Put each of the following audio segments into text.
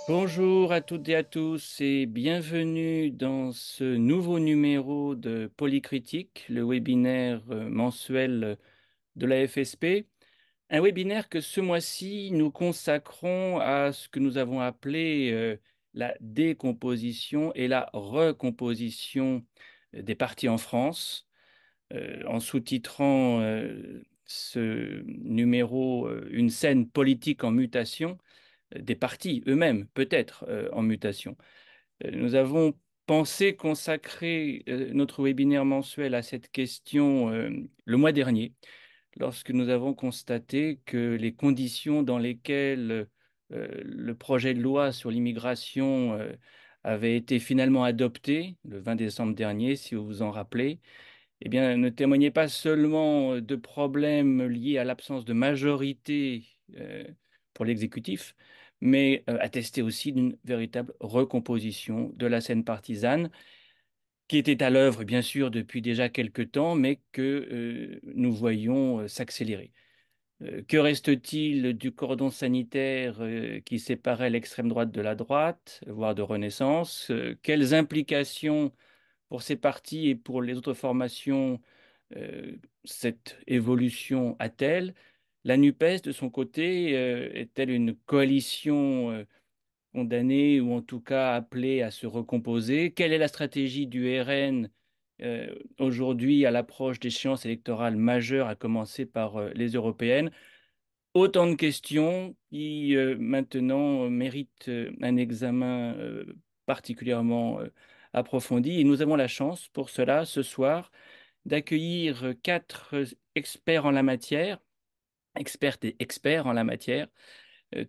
Bonjour à toutes et à tous et bienvenue dans ce nouveau numéro de Polycritique, le webinaire mensuel de la FSP. Un webinaire que ce mois-ci nous consacrons à ce que nous avons appelé la décomposition et la recomposition des partis en France. En sous-titrant ce numéro Une scène politique en mutation des partis eux-mêmes, peut-être en mutation. Nous avons pensé consacrer notre webinaire mensuel à cette question le mois dernier, lorsque nous avons constaté que les conditions dans lesquelles le projet de loi sur l'immigration avait été finalement adopté le 20 décembre dernier, si vous vous en rappelez, eh bien, ne témoignait pas seulement de problèmes liés à l'absence de majorité pour l'exécutif, mais attestait aussi d'une véritable recomposition de la scène partisane, qui était à l'œuvre, bien sûr, depuis déjà quelque temps, mais que nous voyons s'accélérer. Que reste-t-il du cordon sanitaire qui séparait l'extrême droite de la droite, voire de Renaissance? Quelles implications pour ces partis et pour les autres formations cette évolution a-t-elle? La NUPES, de son côté, est-elle une coalition condamnée ou en tout cas appelée à se recomposer? Quelle est la stratégie du RN aujourd'hui à l'approche d'échéances électorales majeures, à commencer par les européennes? Autant de questions qui maintenant méritent un examen particulièrement approfondi. Et nous avons la chance pour cela ce soir d'accueillir quatre experts en la matière, expertes et experts en la matière,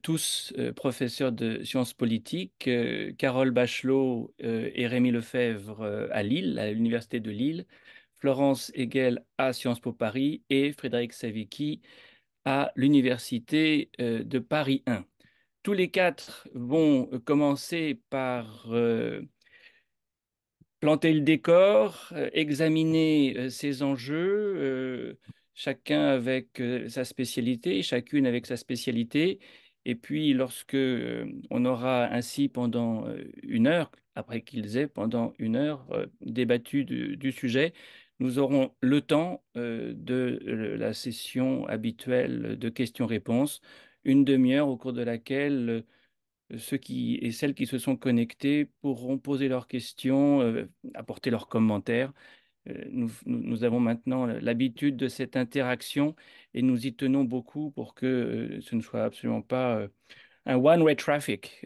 tous professeurs de sciences politiques, Carole Bachelot et Rémi Lefebvre à Lille, à l'Université de Lille, Florence Hegel à Sciences Po Paris et Frédéric Savicki à l'Université de Paris 1. Tous les quatre vont commencer par planter le décor, examiner ces enjeux, chacun avec sa spécialité, chacune avec sa spécialité. Et puis, lorsque on aura ainsi pendant une heure, après qu'ils aient pendant une heure débattu du sujet, nous aurons le temps de la session habituelle de questions-réponses, une demi-heure au cours de laquelle ceux qui et celles qui se sont connectés pourront poser leurs questions, apporter leurs commentaires. Nous avons maintenant l'habitude de cette interaction et nous y tenons beaucoup pour que ce ne soit absolument pas un one-way traffic,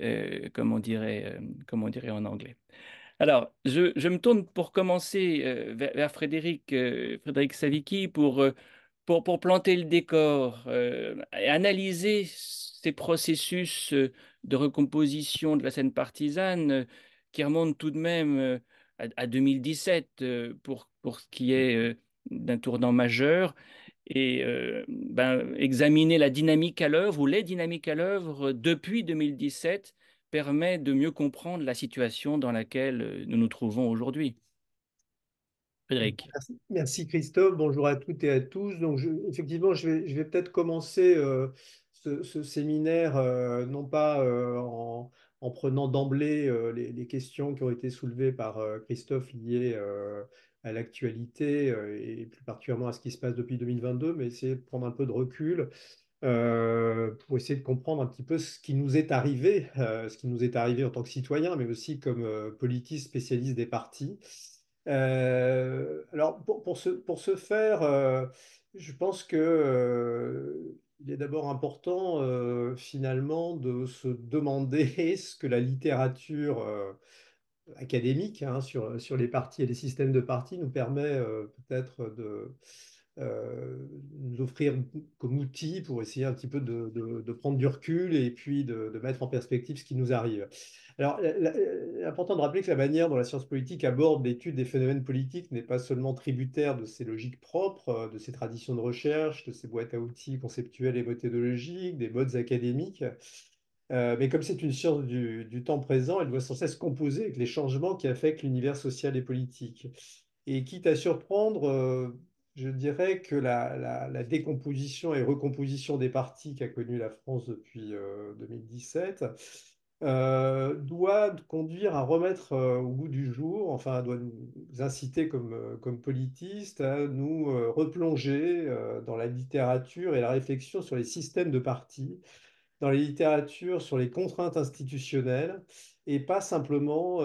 comme on dirait en anglais. Alors, je me tourne pour commencer vers Frédéric Savicki pour planter le décor et analyser ces processus de recomposition de la scène partisane qui remontent tout de même à 2017 pour ce qui est d'un tournant majeur et examiner la dynamique à l'œuvre ou les dynamiques à l'œuvre depuis 2017 permet de mieux comprendre la situation dans laquelle nous nous trouvons aujourd'hui. Frédéric. Merci Christophe, bonjour à toutes et à tous. Donc effectivement, je vais peut-être commencer ce séminaire non pas en prenant d'emblée les questions qui ont été soulevées par Christophe liées à l'actualité et plus particulièrement à ce qui se passe depuis 2022, mais essayer de prendre un peu de recul pour essayer de comprendre un petit peu ce qui nous est arrivé en tant que citoyens, mais aussi comme politistes spécialistes des partis. Alors, pour ce faire, je pense que, il est d'abord important, finalement, de se demander ce que la littérature académique sur les partis et les systèmes de partis nous permet peut-être nous offrir comme outil pour essayer un petit peu de prendre du recul et puis de mettre en perspective ce qui nous arrive. Alors, il est important de rappeler que la manière dont la science politique aborde l'étude des phénomènes politiques n'est pas seulement tributaire de ses logiques propres, de ses traditions de recherche, de ses boîtes à outils conceptuelles et méthodologiques, des modes académiques. Mais comme c'est une science du temps présent, elle doit sans cesse composer avec les changements qui affectent l'univers social et politique. Et quitte à surprendre, je dirais que la décomposition et recomposition des partis qu'a connue la France depuis 2017 doit conduire à remettre au goût du jour, enfin doit nous inciter comme politistes à nous replonger dans la littérature et la réflexion sur les systèmes de partis, dans les littératures sur les contraintes institutionnelles et pas simplement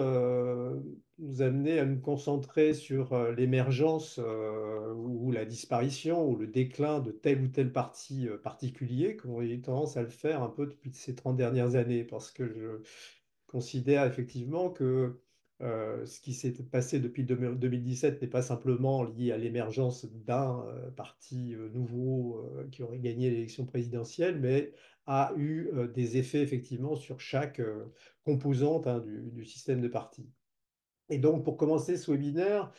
nous amener à nous concentrer sur l'émergence ou la disparition ou le déclin de tel ou tel parti particulier, comme on a eu tendance à le faire un peu depuis ces 30 dernières années, parce que je considère effectivement que ce qui s'est passé depuis 2017 n'est pas simplement lié à l'émergence d'un parti nouveau qui aurait gagné l'élection présidentielle, mais a eu des effets effectivement sur chaque composante hein, du système de parti. Et donc, pour commencer ce webinaire,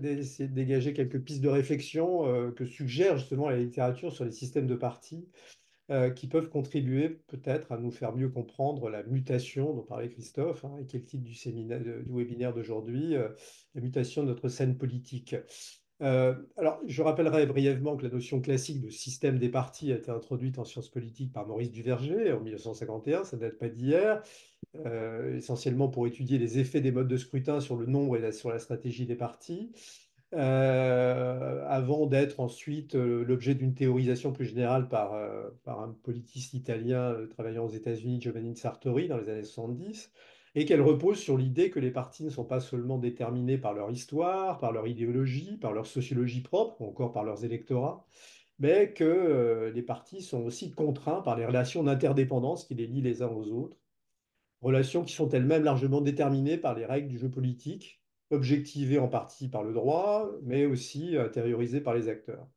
essayer de dégager quelques pistes de réflexion que suggère justement la littérature sur les systèmes de parti qui peuvent contribuer peut-être à nous faire mieux comprendre la mutation dont parlait Christophe, hein, et qui est le titre du séminaire, du webinaire d'aujourd'hui, la mutation de notre scène politique. Alors, je rappellerai brièvement que la notion classique de système des partis a été introduite en sciences politiques par Maurice Duverger en 1951, ça ne date pas d'hier, essentiellement pour étudier les effets des modes de scrutin sur le nombre et sur la stratégie des partis avant d'être ensuite l'objet d'une théorisation plus générale par un politiste italien travaillant aux États-Unis, Giovanni Sartori, dans les années 70, et qu'elle repose sur l'idée que les partis ne sont pas seulement déterminés par leur histoire, par leur idéologie, par leur sociologie propre, ou encore par leurs électorats, mais que les partis sont aussi contraints par les relations d'interdépendance qui les lient les uns aux autres, relations qui sont elles-mêmes largement déterminées par les règles du jeu politique, objectivées en partie par le droit, mais aussi intériorisées par les acteurs.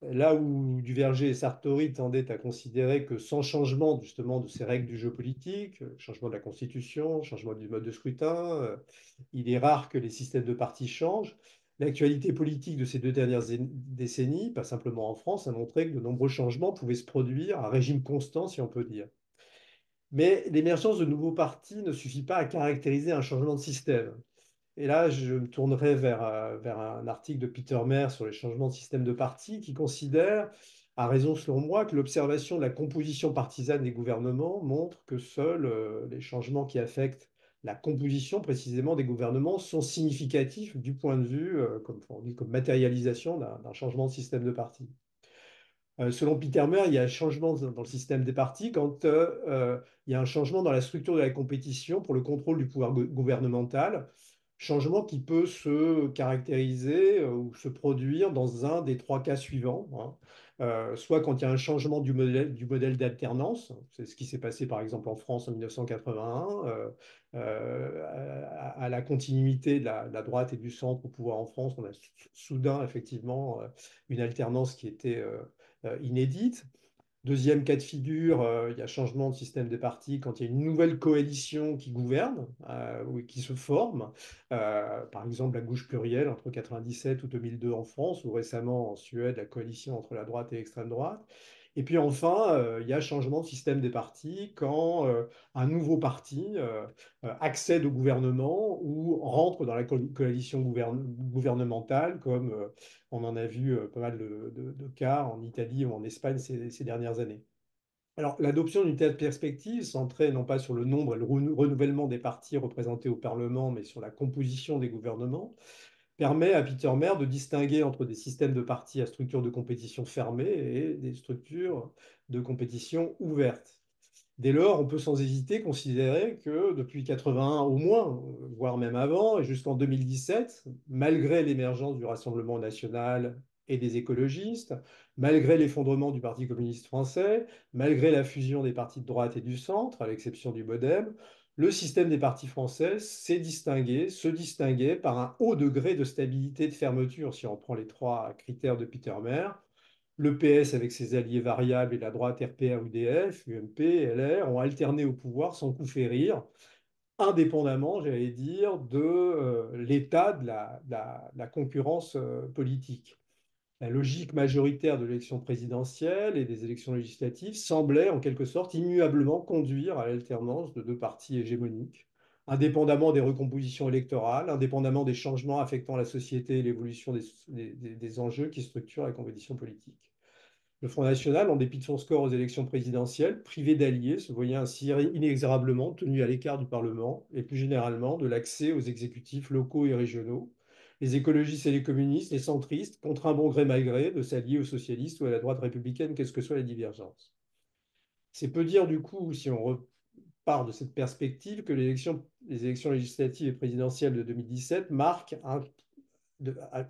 Là où Duverger et Sartori tendaient à considérer que sans changement justement de ces règles du jeu politique, changement de la Constitution, changement du mode de scrutin, il est rare que les systèmes de partis changent. L'actualité politique de ces deux dernières décennies, pas simplement en France, a montré que de nombreux changements pouvaient se produire à régime constant, si on peut dire. Mais l'émergence de nouveaux partis ne suffit pas à caractériser un changement de système. Et là, je me tournerai vers un article de Peter Mayer sur les changements de système de parti qui considère, à raison selon moi, que l'observation de la composition partisane des gouvernements montre que seuls les changements qui affectent la composition précisément des gouvernements sont significatifs du point de vue, comme on dit, comme matérialisation d'un changement de système de parti. Selon Peter Mayer, il y a un changement dans le système des partis quand il y a un changement dans la structure de la compétition pour le contrôle du pouvoir gouvernemental, changement qui peut se caractériser ou se produire dans un des trois cas suivants, hein. Soit quand il y a un changement du modèle d'alternance, c'est ce qui s'est passé par exemple en France en 1981, à la continuité de la droite et du centre au pouvoir en France, on a soudain effectivement une alternance qui était inédite. Deuxième cas de figure, il y a changement de système de parti quand il y a une nouvelle coalition qui gouverne ou qui se forme. Par exemple, la gauche plurielle entre 97 ou 2002 en France, ou récemment en Suède, la coalition entre la droite et l'extrême droite. Et puis enfin, il y a changement de système des partis quand un nouveau parti accède au gouvernement ou rentre dans la coalition gouvernementale, comme on en a vu pas mal de cas en Italie ou en Espagne ces dernières années. Alors, l'adoption d'une telle perspective, centrée non pas sur le nombre et le renouvellement des partis représentés au Parlement, mais sur la composition des gouvernements, permet à Peter Mayer de distinguer entre des systèmes de partis à structure de compétition fermée et des structures de compétition ouvertes. Dès lors, on peut sans hésiter considérer que depuis 81 au moins, voire même avant, et jusqu'en 2017, malgré l'émergence du Rassemblement national et des écologistes, malgré l'effondrement du Parti communiste français, malgré la fusion des partis de droite et du centre, à l'exception du MoDem, le système des partis français s'est distingué, se distinguait par un haut degré de stabilité et de fermeture, si on prend les trois critères de Peter Mayer. Le PS avec ses alliés variables et la droite RPA-UDF, UMP, LR ont alterné au pouvoir sans coup férir, indépendamment, j'allais dire, de l'état de la concurrence politique. La logique majoritaire de l'élection présidentielle et des élections législatives semblait en quelque sorte immuablement conduire à l'alternance de deux partis hégémoniques, indépendamment des recompositions électorales, indépendamment des changements affectant la société et l'évolution des enjeux qui structurent la compétition politique. Le Front National, en dépit de son score aux élections présidentielles, privé d'alliés, se voyait ainsi inexorablement tenu à l'écart du Parlement et plus généralement de l'accès aux exécutifs locaux et régionaux. Les écologistes et les communistes, les centristes, contraints bon gré mal gré de s'allier aux socialistes ou à la droite républicaine, qu'est-ce que soient les divergences. C'est peu dire du coup, si on repart de cette perspective, que les élections législatives et présidentielles de 2017 marquent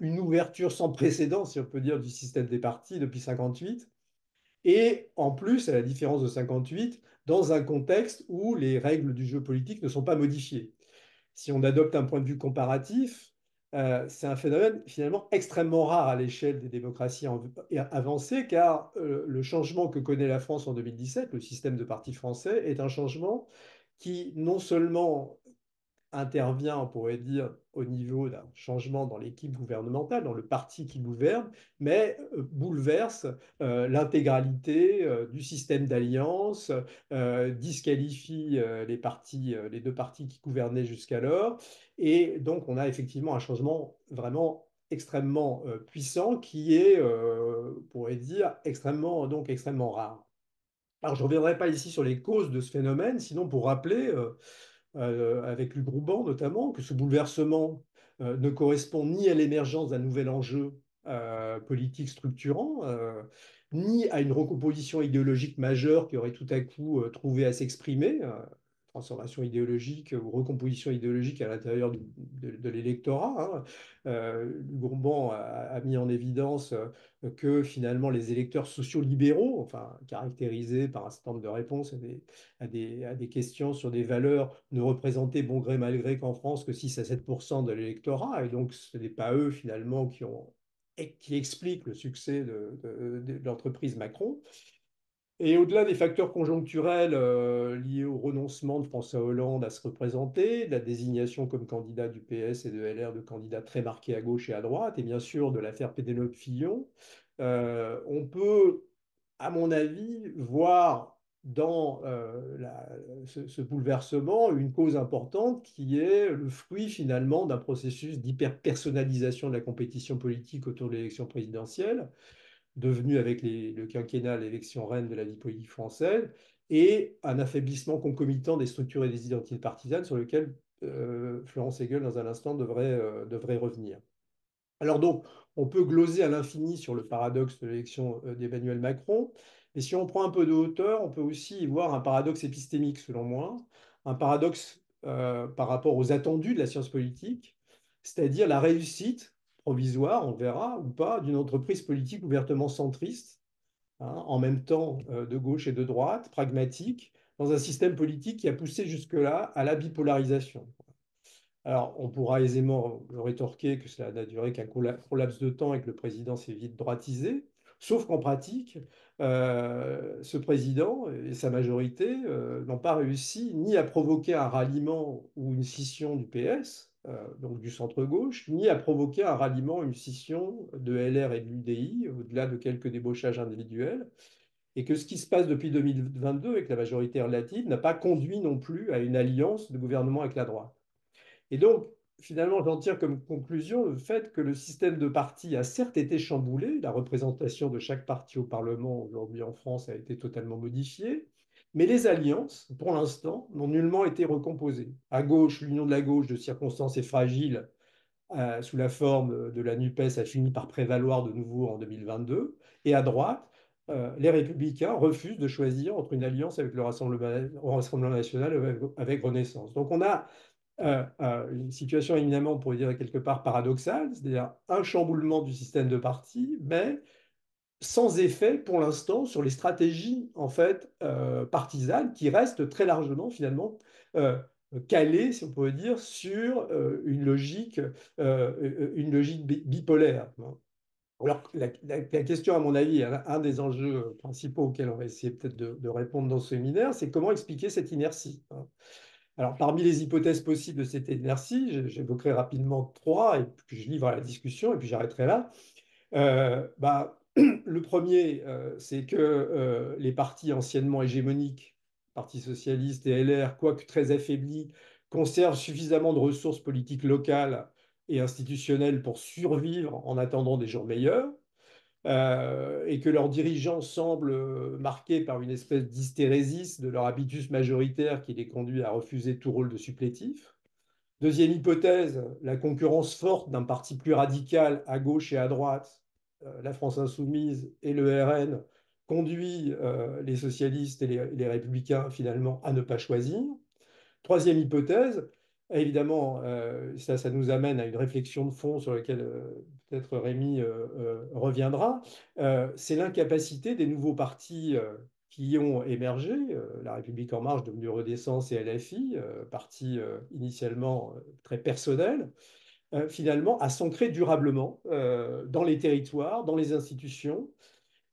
une ouverture sans précédent, si on peut dire, du système des partis depuis 58. Et en plus, à la différence de 58, dans un contexte où les règles du jeu politique ne sont pas modifiées. Si on adopte un point de vue comparatif, c'est un phénomène finalement extrêmement rare à l'échelle des démocraties avancées, car le changement que connaît la France en 2017, le système de parti français, est un changement qui non seulement intervient, on pourrait dire, au niveau d'un changement dans l'équipe gouvernementale, dans le parti qui gouverne, mais bouleverse l'intégralité du système d'alliance, disqualifie les deux partis qui gouvernaient jusqu'alors. Et donc, on a effectivement un changement vraiment extrêmement puissant qui est, on pourrait dire, extrêmement rare. Alors, je ne reviendrai pas ici sur les causes de ce phénomène, sinon pour rappeler avec Luc Rouban notamment, que ce bouleversement ne correspond ni à l'émergence d'un nouvel enjeu politique structurant, ni à une recomposition idéologique majeure qui aurait tout à coup trouvé à s'exprimer, transformation idéologique ou recomposition idéologique à l'intérieur de l'électorat. Hein. Luc Rouban a mis en évidence que finalement les électeurs sociaux-libéraux, enfin caractérisés par un certain nombre de réponses à des questions sur des valeurs ne représentaient bon gré mal gré qu'en France que 6 à 7 de l'électorat. Et donc, ce n'est pas eux finalement qui expliquent le succès de l'entreprise Macron. Et au-delà des facteurs conjoncturels liés au renoncement de François Hollande à se représenter, de la désignation comme candidat du PS et de LR de candidats très marqués à gauche et à droite, et bien sûr de l'affaire Pénélope Fillon, on peut, à mon avis, voir dans ce bouleversement une cause importante qui est le fruit finalement d'un processus d'hyper-personnalisation de la compétition politique autour de l'élection présidentielle devenu avec le quinquennat l'élection reine de la vie politique française, et un affaiblissement concomitant des structures et des identités partisanes sur lesquelles Florence Hegel, dans un instant, devrait revenir. Alors donc, on peut gloser à l'infini sur le paradoxe de l'élection d'Emmanuel Macron, mais si on prend un peu de hauteur, on peut aussi y voir un paradoxe épistémique, selon moi, un paradoxe par rapport aux attendus de la science politique, c'est-à-dire la réussite provisoire, on verra ou pas, d'une entreprise politique ouvertement centriste, hein, en même temps de gauche et de droite, pragmatique, dans un système politique qui a poussé jusque-là à la bipolarisation. Alors, on pourra aisément rétorquer que cela n'a duré qu'un court laps de temps et que le président s'est vite droitisé, sauf qu'en pratique, ce président et sa majorité n'ont pas réussi ni à provoquer un ralliement ou une scission du PS, donc du centre-gauche, ni à provoquer un ralliement ou une scission de LR et de l'UDI, au-delà de quelques débauchages individuels, et que ce qui se passe depuis 2022 avec la majorité relative n'a pas conduit non plus à une alliance de gouvernement avec la droite. Et donc, finalement, j'en tire comme conclusion le fait que le système de partis a certes été chamboulé, la représentation de chaque parti au Parlement aujourd'hui en France a été totalement modifiée, mais les alliances, pour l'instant, n'ont nullement été recomposées. À gauche, l'union de la gauche de circonstances est fragile, sous la forme de la NUPES a fini par prévaloir de nouveau en 2022, et à droite, les Républicains refusent de choisir entre une alliance avec le Rassemblement national et avec Renaissance. Donc on a une situation éminemment, on pourrait dire quelque part paradoxale, c'est-à-dire un chamboulement du système de parti, mais sans effet pour l'instant sur les stratégies en fait partisanes qui restent très largement finalement euh, calées, si on pourrait dire, sur une logique bipolaire. Alors, la question, à mon avis, un des enjeux principaux auxquels on va essayer peut-être de répondre dans ce séminaire, c'est comment expliquer cette inertie, hein. Alors, parmi les hypothèses possibles de cette inertie, j'évoquerai rapidement trois, et puis je livre à la discussion, et puis j'arrêterai là. Le premier, c'est que les partis anciennement hégémoniques, Parti socialiste et LR, quoique très affaiblis, conservent suffisamment de ressources politiques locales et institutionnelles pour survivre en attendant des jours meilleurs. et que leurs dirigeants semblent marqués par une espèce d'hystérésis de leur habitus majoritaire qui les conduit à refuser tout rôle de supplétif. Deuxième hypothèse, la concurrence forte d'un parti plus radical à gauche et à droite, la France insoumise et le RN, conduit les socialistes et les républicains finalement à ne pas choisir. Troisième hypothèse, évidemment, ça nous amène à une réflexion de fond sur laquelle peut-être Rémi reviendra, c'est l'incapacité des nouveaux partis qui ont émergé, La République en marche devenue Renaissance et LFI, partis initialement très personnels, finalement à s'ancrer durablement dans les territoires, dans les institutions,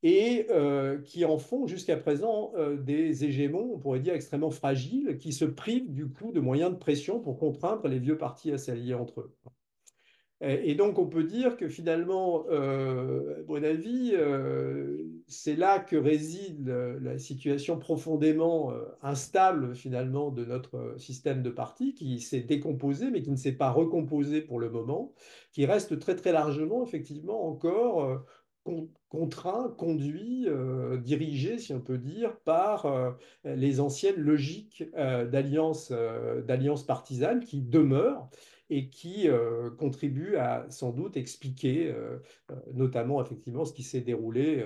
et qui en font jusqu'à présent des hégémons, on pourrait dire, extrêmement fragiles, qui se privent du coup de moyens de pression pour contraindre les vieux partis à s'allier entre eux. Et donc, on peut dire que finalement, à mon avis, c'est là que réside la situation profondément instable finalement de notre système de parti qui s'est décomposé, mais qui ne s'est pas recomposé pour le moment, qui reste très très largement effectivement encore contraint, conduit, dirigé, si on peut dire, par les anciennes logiques d'alliance partisane qui demeurent et qui contribue à sans doute expliquer notamment effectivement ce qui s'est déroulé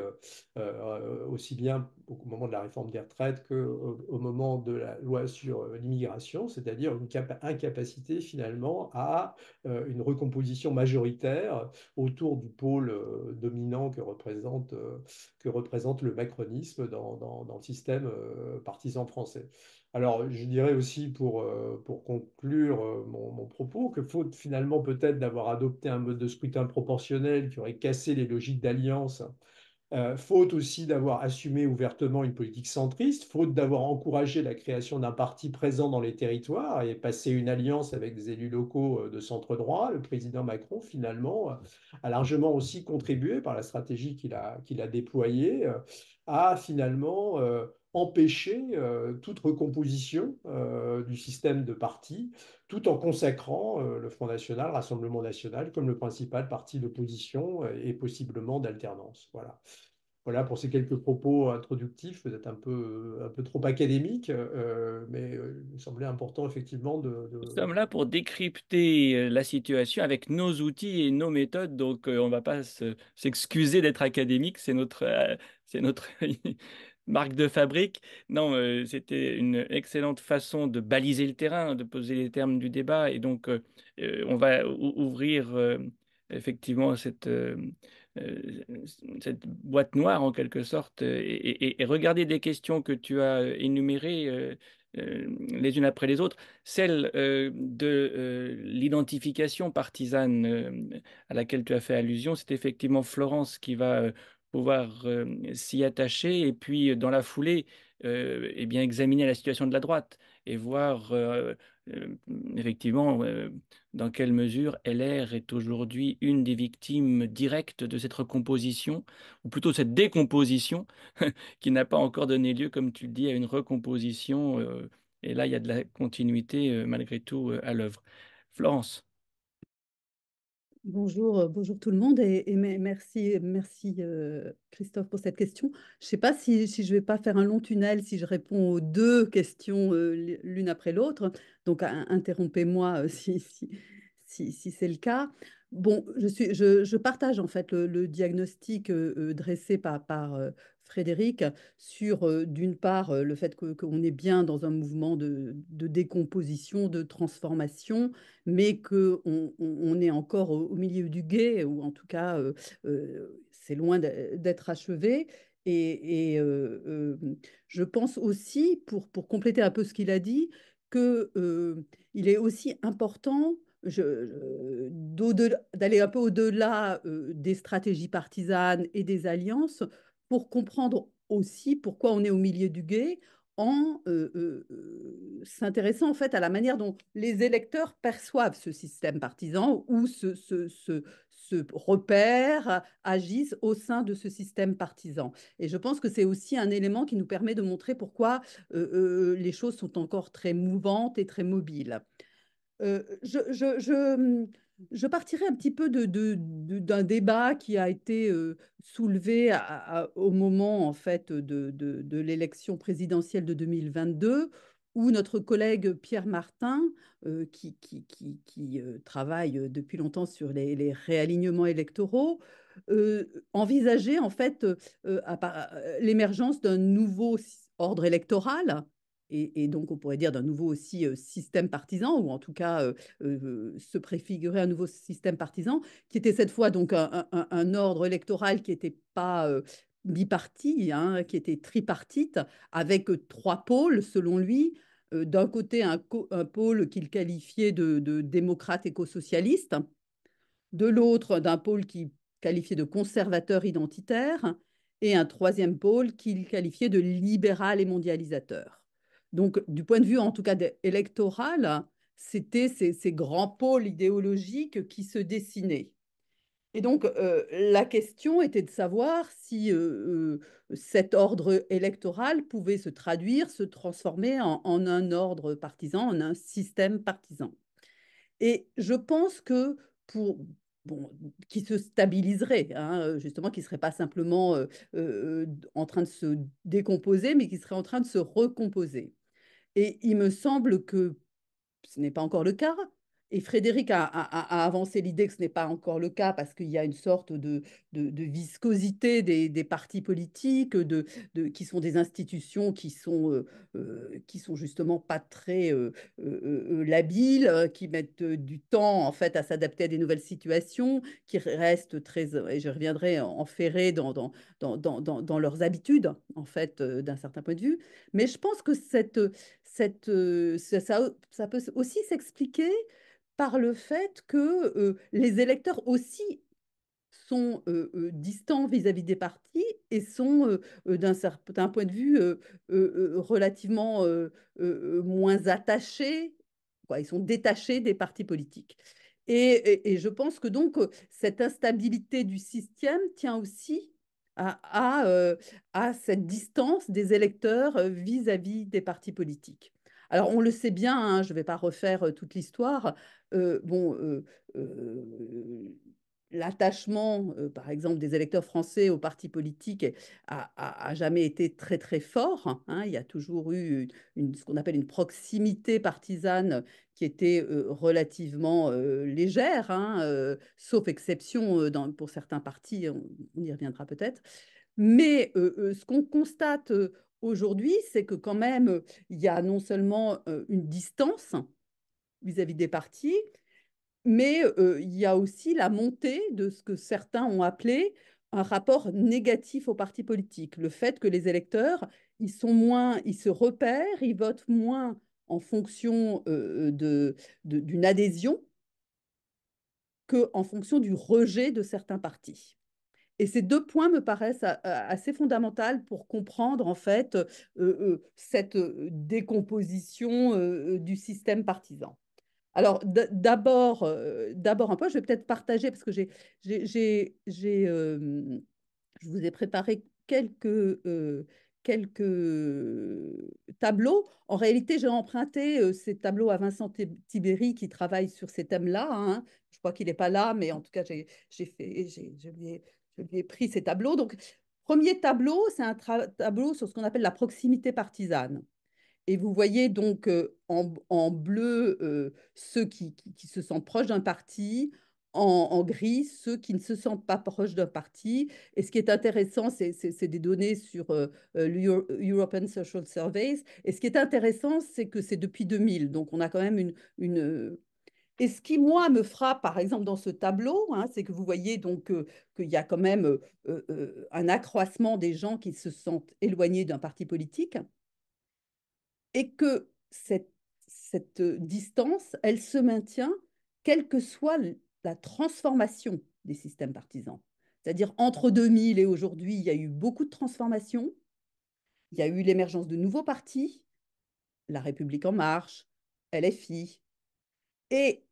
aussi bien au moment de la réforme des retraites qu'au moment de la loi sur l'immigration, c'est-à-dire une incapacité finalement à une recomposition majoritaire autour du pôle dominant que représente le macronisme dans le système partisan français. Alors, je dirais aussi pour conclure mon propos que faute finalement peut-être d'avoir adopté un mode de scrutin proportionnel qui aurait cassé les logiques d'alliance, faute aussi d'avoir assumé ouvertement une politique centriste, faute d'avoir encouragé la création d'un parti présent dans les territoires et passé une alliance avec des élus locaux de centre droit, le président Macron finalement a largement aussi contribué par la stratégie qu'il a déployée à finalement empêcher toute recomposition du système de partis, tout en consacrant le Front National, le Rassemblement National, comme le principal parti d'opposition et possiblement d'alternance. Voilà. Voilà pour ces quelques propos introductifs, peut-être un peu trop académiques, mais il me semblait important effectivement Nous sommes là pour décrypter la situation avec nos outils et nos méthodes, donc on ne va pas s'excuser d'être académique, c'est notre marque de fabrique. Non, c'était une excellente façon de baliser le terrain, de poser les termes du débat, et donc on va ouvrir effectivement euh, cette boîte noire en quelque sorte et regarder des questions que tu as énumérées les unes après les autres. Celle de l'identification partisane à laquelle tu as fait allusion, c'est effectivement Florence qui va pouvoir s'y attacher et puis dans la foulée, eh bien, examiner la situation de la droite et voir euh, effectivement dans quelle mesure LR est aujourd'hui une des victimes directes de cette recomposition, ou plutôt cette décomposition qui n'a pas encore donné lieu, comme tu le dis, à une recomposition. Et là, il y a de la continuité malgré tout à l'œuvre. Florence. Bonjour, bonjour tout le monde et merci, merci Christophe pour cette question. Je ne sais pas si je vais pas faire un long tunnel si je réponds aux deux questions l'une après l'autre. Donc interrompez-moi si c'est le cas. Bon, je partage en fait le diagnostic dressé par Frédéric sur d'une part le fait qu'on est bien dans un mouvement de décomposition, de transformation mais qu'on est encore au milieu du gué, ou en tout cas, c'est loin d'être achevé. Je pense aussi, pour compléter un peu ce qu'il a dit, qu'il est aussi important d'aller un peu au-delà des stratégies partisanes et des alliances pour comprendre aussi pourquoi on est au milieu du gué en s'intéressant en fait à la manière dont les électeurs perçoivent ce système partisan ou se repèrent, agissent au sein de ce système partisan. Et je pense que c'est aussi un élément qui nous permet de montrer pourquoi les choses sont encore très mouvantes et très mobiles. Euh, je, je, je, Je partirai un petit peu d'un débat qui a été soulevé au moment en fait de l'élection présidentielle de 2022, où notre collègue Pierre Martin, qui travaille depuis longtemps sur les réalignements électoraux, envisageait en fait l'émergence d'un nouveau ordre électoral. Et donc, on pourrait dire d'un nouveau aussi système partisan, ou en tout cas se préfigurer un nouveau système partisan, qui était cette fois donc un ordre électoral qui n'était pas biparti, hein, qui était tripartite, avec trois pôles, selon lui. D'un côté, un pôle qu'il qualifiait de démocrate éco-socialiste, de l'autre, d'un pôle qu'il qualifiait de conservateur identitaire, et un troisième pôle qu'il qualifiait de libéral et mondialisateur. Donc, du point de vue, en tout cas, électoral, c'était ces grands pôles idéologiques qui se dessinaient. Et donc, la question était de savoir si cet ordre électoral pouvait se traduire, se transformer en un ordre partisan, en un système partisan. Et je pense que pour bon, qui se stabiliserait, hein, justement, qui ne serait pas simplement en train de se décomposer, mais qui serait en train de se recomposer. Et il me semble que ce n'est pas encore le cas. Et Frédéric a avancé l'idée que ce n'est pas encore le cas parce qu'il y a une sorte de viscosité des partis politiques, qui sont des institutions qui sont justement pas très labiles, qui mettent du temps en fait à s'adapter à des nouvelles situations, qui restent très, et je reviendrai, enferrés dans leurs habitudes en fait d'un certain point de vue. Mais je pense que ça peut aussi s'expliquer par le fait que les électeurs aussi sont distants vis-à-vis des partis et sont, d'un certain point de vue, relativement moins attachés, quoi, ils sont détachés des partis politiques. Et je pense que donc cette instabilité du système tient aussi à cette distance des électeurs vis-à-vis des partis politiques. Alors, on le sait bien, hein, je ne vais pas refaire toute l'histoire. Bon, l'attachement, par exemple, des électeurs français aux partis politiques a jamais été très, très fort, hein. Il y a toujours eu ce qu'on appelle une proximité partisane qui était relativement légère, hein, sauf exception pour certains partis, on y reviendra peut-être. Mais ce qu'on constate aujourd'hui, c'est que quand même, il y a non seulement une distance vis-à-vis des partis, mais il y a aussi la montée de ce que certains ont appelé un rapport négatif aux partis politiques. Le fait que les électeurs, ils se repèrent, ils votent moins en fonction d'une adhésion qu'en fonction du rejet de certains partis. Et ces deux points me paraissent assez fondamentaux pour comprendre en fait cette décomposition du système partisan. Alors, d'abord un peu, je vais peut-être partager parce que je vous ai préparé quelques tableaux. En réalité, j'ai emprunté ces tableaux à Vincent Tibéri qui travaille sur ces thèmes-là, hein. Je crois qu'il n'est pas là, mais en tout cas, je lui ai pris ces tableaux. Donc, premier tableau, c'est un tableau sur ce qu'on appelle la proximité partisane. Et vous voyez donc en bleu ceux qui se sentent proches d'un parti, en gris ceux qui ne se sentent pas proches d'un parti. Et ce qui est intéressant, c'est des données sur l'European Social Surveys. Et ce qui est intéressant, c'est que c'est depuis 2000. Donc on a quand même Et ce qui, moi, me frappe, par exemple, dans ce tableau, hein, c'est que vous voyez donc qu'il y a quand même un accroissement des gens qui se sentent éloignés d'un parti politique et que cette distance, elle se maintient quelle que soit la transformation des systèmes partisans. C'est-à-dire entre 2000 et aujourd'hui, il y a eu beaucoup de transformations, il y a eu l'émergence de nouveaux partis, La République en marche, LFI, et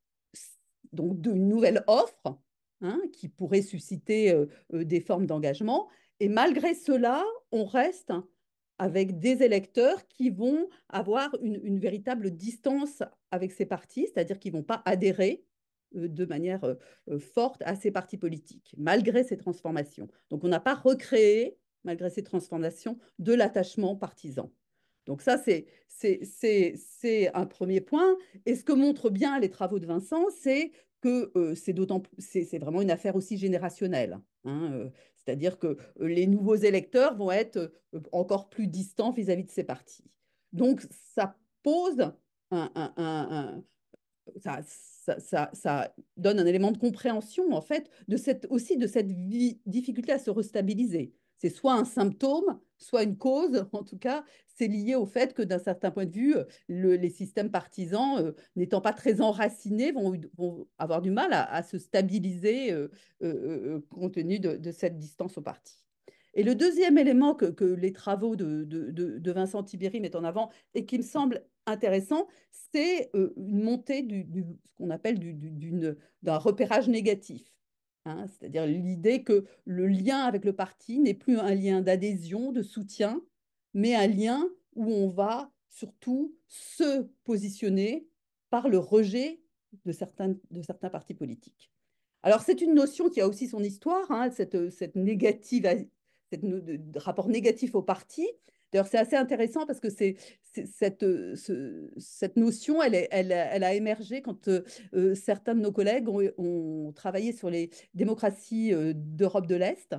donc d'une nouvelle offre, hein, qui pourrait susciter des formes d'engagement. Et malgré cela, on reste avec des électeurs qui vont avoir une véritable distance avec ces partis, c'est-à-dire qu'ils ne vont pas adhérer de manière forte à ces partis politiques, malgré ces transformations. Donc on n'a pas recréé, malgré ces transformations, de l'attachement partisan. Donc ça, c'est un premier point. Et ce que montrent bien les travaux de Vincent, c'est que c'est vraiment une affaire aussi générationnelle. Hein, c'est-à-dire que les nouveaux électeurs vont être encore plus distants vis-à-vis de ces partis. Donc ça pose ça donne un élément de compréhension, en fait, aussi de cette difficulté à se restabiliser. C'est soit un symptôme, soit une cause. En tout cas, c'est lié au fait que, d'un certain point de vue, les systèmes partisans, n'étant pas très enracinés, vont avoir du mal à se stabiliser compte tenu de cette distance au parti. Et le deuxième élément que les travaux de Vincent Tibéri mettent en avant et qui me semble intéressant, c'est une montée ce qu'on appelle d'un repérage négatif. Hein, c'est-à-dire l'idée que le lien avec le parti n'est plus un lien d'adhésion, de soutien, mais un lien où on va surtout se positionner par le rejet de certains partis politiques. Alors, c'est une notion qui a aussi son histoire, hein, cette négative, de rapport négatif au parti. D'ailleurs, c'est assez intéressant parce que cette notion, elle a émergé quand certains de nos collègues ont travaillé sur les démocraties d'Europe de l'Est,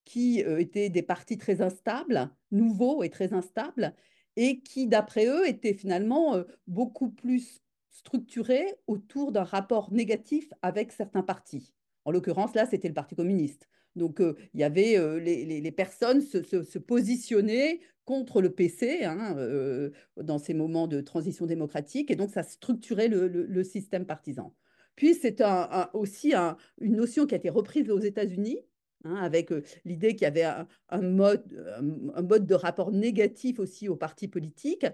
qui étaient des partis très instables, nouveaux et très instables, et qui, d'après eux, étaient finalement beaucoup plus structurés autour d'un rapport négatif avec certains partis. En l'occurrence, là, c'était le Parti communiste. Donc, il y avait les personnes se positionner contre le PC hein, dans ces moments de transition démocratique, et donc ça structurait le système partisan. Puis, c'est aussi une notion qui a été reprise aux États-Unis, hein, avec l'idée qu'il y avait un mode de rapport négatif aussi aux partis politiques.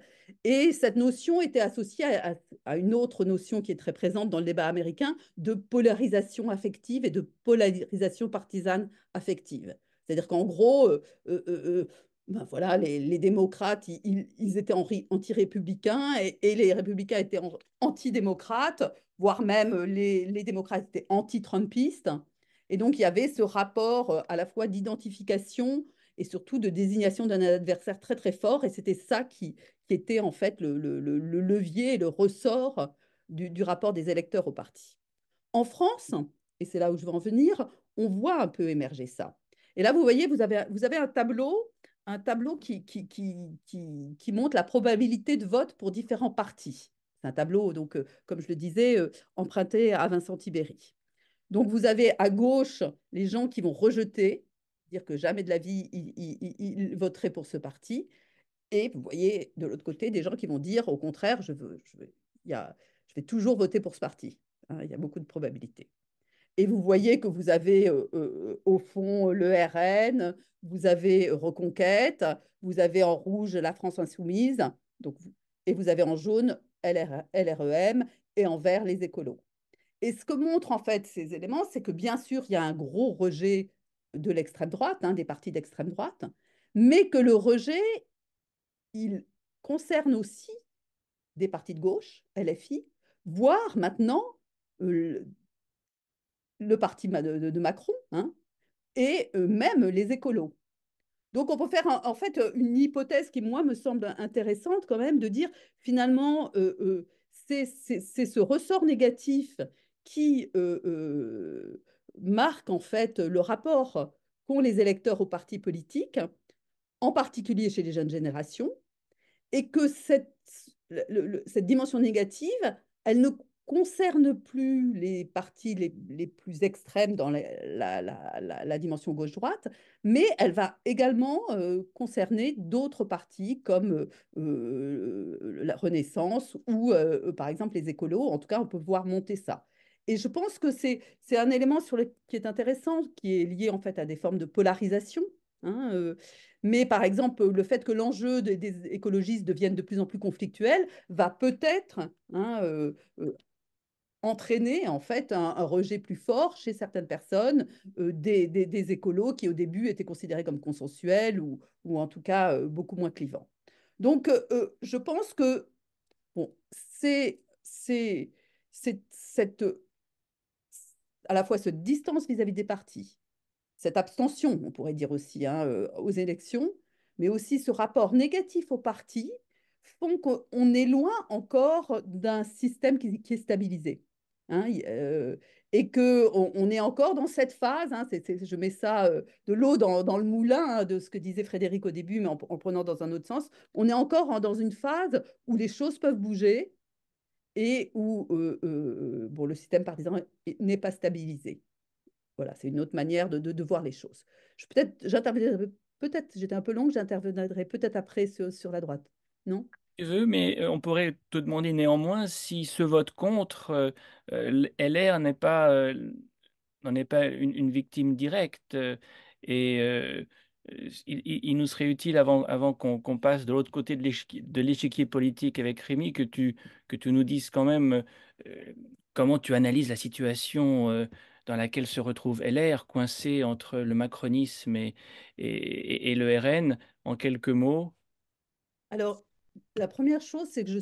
Et cette notion était associée à une autre notion qui est très présente dans le débat américain de polarisation affective et de polarisation partisane affective. C'est-à-dire qu'en gros, ben voilà, les démocrates, ils étaient anti-républicains et les républicains étaient anti-démocrates, voire même les démocrates étaient anti-trumpistes. Et donc, il y avait ce rapport à la fois d'identification et surtout de désignation d'un adversaire très, très fort. Et c'était ça qui était en fait le levier et le ressort du rapport des électeurs au parti. En France, et c'est là où je veux en venir, on voit un peu émerger ça. Et là, vous voyez, vous avez un tableau qui montre la probabilité de vote pour différents partis. C'est un tableau, donc, comme je le disais, emprunté à Vincent Tibéri. Donc, vous avez à gauche les gens qui vont rejeter, dire que jamais de la vie ils voteraient pour ce parti. Et vous voyez de l'autre côté des gens qui vont dire au contraire, je vais toujours voter pour ce parti. Hein, il y a beaucoup de probabilités. Et vous voyez que vous avez au fond le RN, vous avez Reconquête, vous avez en rouge la France Insoumise, donc, et vous avez en jaune LREM et en vert les écolos. Et ce que montrent en fait ces éléments, c'est que bien sûr, il y a un gros rejet de l'extrême droite, hein, des partis d'extrême droite, mais que le rejet, il concerne aussi des partis de gauche, LFI, voire maintenant le, le parti de Macron, hein, et même les écolos. Donc on peut faire en fait une hypothèse qui, moi, me semble intéressante quand même, de dire finalement, c'est ce ressort négatif qui marque en fait le rapport qu'ont les électeurs aux partis politiques, en particulier chez les jeunes générations, et que cette dimension négative, elle ne concerne plus les partis les plus extrêmes dans la dimension gauche-droite, mais elle va également concerner d'autres partis comme la Renaissance ou par exemple les écolos. En tout cas, on peut voir monter ça. Et je pense que c'est un élément qui est intéressant, qui est lié en fait à des formes de polarisation. Hein, mais par exemple, le fait que l'enjeu des écologistes devienne de plus en plus conflictuel va peut-être hein, entraîner en fait un rejet plus fort chez certaines personnes des écolos qui au début étaient considérés comme consensuels ou en tout cas beaucoup moins clivants. Donc, je pense que bon, c'est cette à la fois se distance vis-à-vis des partis, cette abstention, on pourrait dire aussi, hein, aux élections, mais aussi ce rapport négatif aux partis font qu'on est loin encore d'un système qui est stabilisé. Hein, et qu'on on est encore dans cette phase, hein, je mets ça de l'eau dans le moulin hein, de ce que disait Frédéric au début, mais en prenant dans un autre sens, on est encore dans une phase où les choses peuvent bouger et où bon, le système partisan n'est pas stabilisé. Voilà, c'est une autre manière de voir les choses. Peut-être, j'étais un peu longue, j'interviendrai peut-être après sur la droite. Non? Tu veux, mais on pourrait te demander néanmoins si ce vote contre LR n'en est pas une victime directe et il nous serait utile avant qu'on passe de l'autre côté de l'échiquier politique avec Rémi que tu nous dises quand même comment tu analyses la situation dans laquelle se retrouve LR, coincé entre le macronisme et le RN, en quelques mots. Alors, la première chose, c'est que je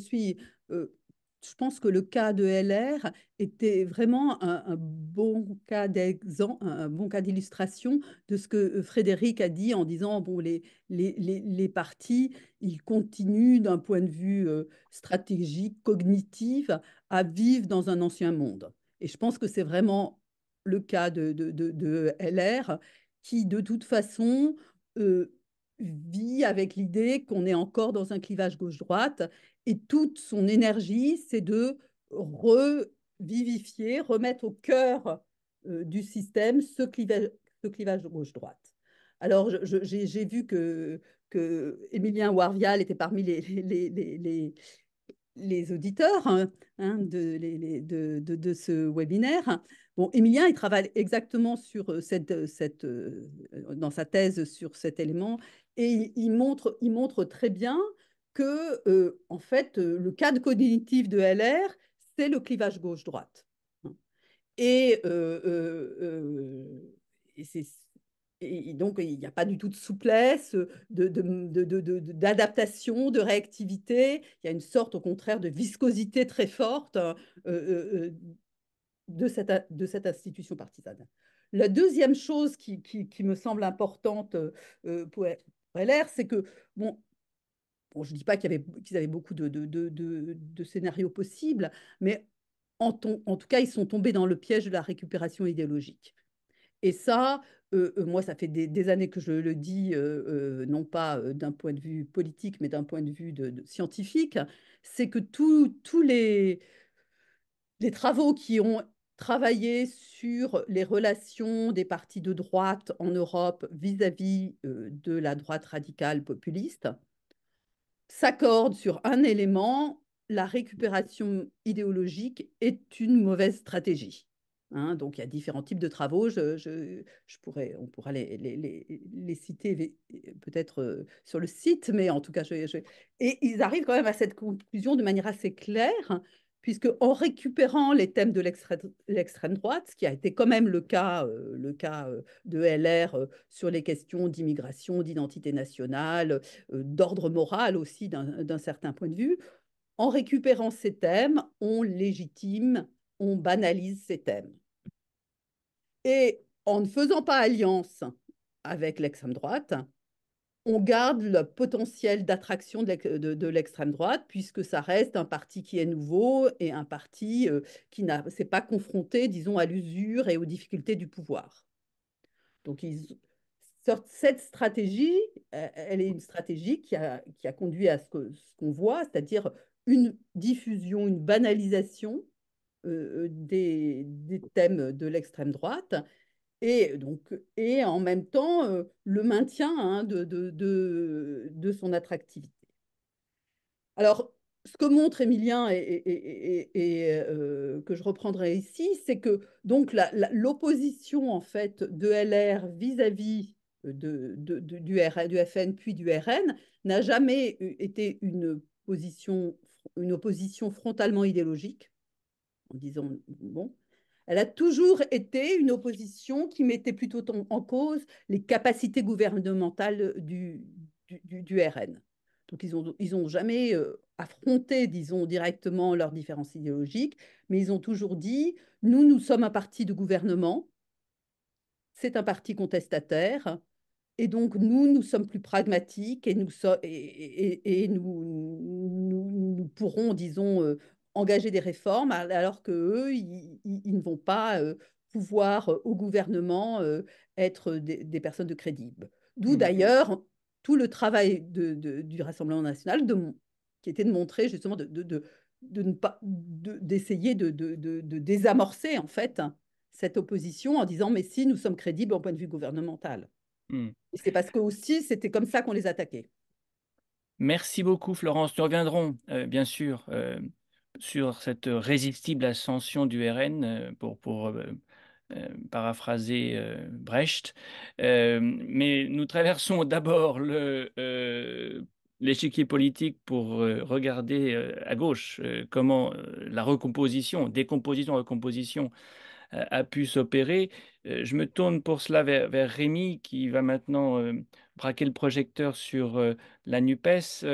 pense que le cas de LR était vraiment un bon cas d'exemple, un bon cas d'illustration de ce que Frédéric a dit en disant, bon, les partis, ils continuent d'un point de vue stratégique, cognitif, à vivre dans un ancien monde. Et je pense que c'est vraiment le cas de LR qui, de toute façon, euh, vit avec l'idée qu'on est encore dans un clivage gauche-droite et toute son énergie, c'est de revivifier, remettre au cœur du système ce clivage gauche-droite. Alors, j'ai vu que Émilien Warvial était parmi les auditeurs hein, de ce webinaire. Bon, Émilien, il travaille exactement sur dans sa thèse sur cet élément et il montre très bien que, en fait, le cadre cognitif de LR, c'est le clivage gauche-droite. Et, et c'est et donc, il n'y a pas du tout de souplesse, d'adaptation, de réactivité. Il y a une sorte, au contraire, de viscosité très forte de cette institution partisane. La deuxième chose qui me semble importante pour LR, c'est que, bon, je ne dis pas qu'ils avaient beaucoup de scénarios possibles, mais en tout cas, ils sont tombés dans le piège de la récupération idéologique. Et ça, moi, ça fait des années que je le dis, non pas d'un point de vue politique, mais d'un point de vue de scientifique, c'est que tous les travaux qui ont travaillé sur les relations des partis de droite en Europe vis-à-vis de la droite radicale populiste s'accordent sur un élément, la récupération idéologique est une mauvaise stratégie. Hein, donc, il y a différents types de travaux. On pourra les citer peut-être sur le site, mais en tout cas, et ils arrivent quand même à cette conclusion de manière assez claire, puisque en récupérant les thèmes de l'extrême droite, ce qui a été quand même le cas de LR sur les questions d'immigration, d'identité nationale, d'ordre moral aussi d'un certain point de vue, en récupérant ces thèmes, on légitime, on banalise ces thèmes. Et en ne faisant pas alliance avec l'extrême droite, on garde le potentiel d'attraction de l'extrême droite, puisque ça reste un parti qui est nouveau et un parti qui ne s'est pas confronté, disons, à l'usure et aux difficultés du pouvoir. Donc, cette stratégie, elle est une stratégie qui a conduit à ce qu'on voit, c'est-à-dire une diffusion, une banalisation des thèmes de l'extrême droite et en même temps le maintien hein, de son attractivité. Alors, ce que montre Émilien et que je reprendrai ici, c'est que donc l'opposition en fait de LR vis-à-vis du FN puis du RN n'a jamais été une opposition frontalement idéologique, en disant bon. Elle a toujours été une opposition qui mettait plutôt en cause les capacités gouvernementales du RN. Donc, ils ont jamais affronté, disons, directement leurs différences idéologiques, mais ils ont toujours dit, nous sommes un parti de gouvernement, c'est un parti contestataire, et donc nous sommes plus pragmatiques et nous pourrons, disons, engager des réformes, alors qu'eux, ils ne vont pas pouvoir au gouvernement être des personnes de crédibles. D'où d'ailleurs tout le travail du Rassemblement national qui était de montrer justement de ne pas d'essayer de désamorcer en fait cette opposition en disant mais si nous sommes crédibles au point de vue gouvernemental. Hmm. Et c'est parce que aussi c'était comme ça qu'on les attaquait. Merci beaucoup, Florence. Nous reviendrons, bien sûr, sur cette résistible ascension du RN pour paraphraser Brecht. Mais nous traversons d'abord l'échiquier politique pour regarder à gauche comment la recomposition, décomposition, recomposition a pu s'opérer. Je me tourne pour cela vers Rémi qui va maintenant braquer le projecteur sur la NUPES,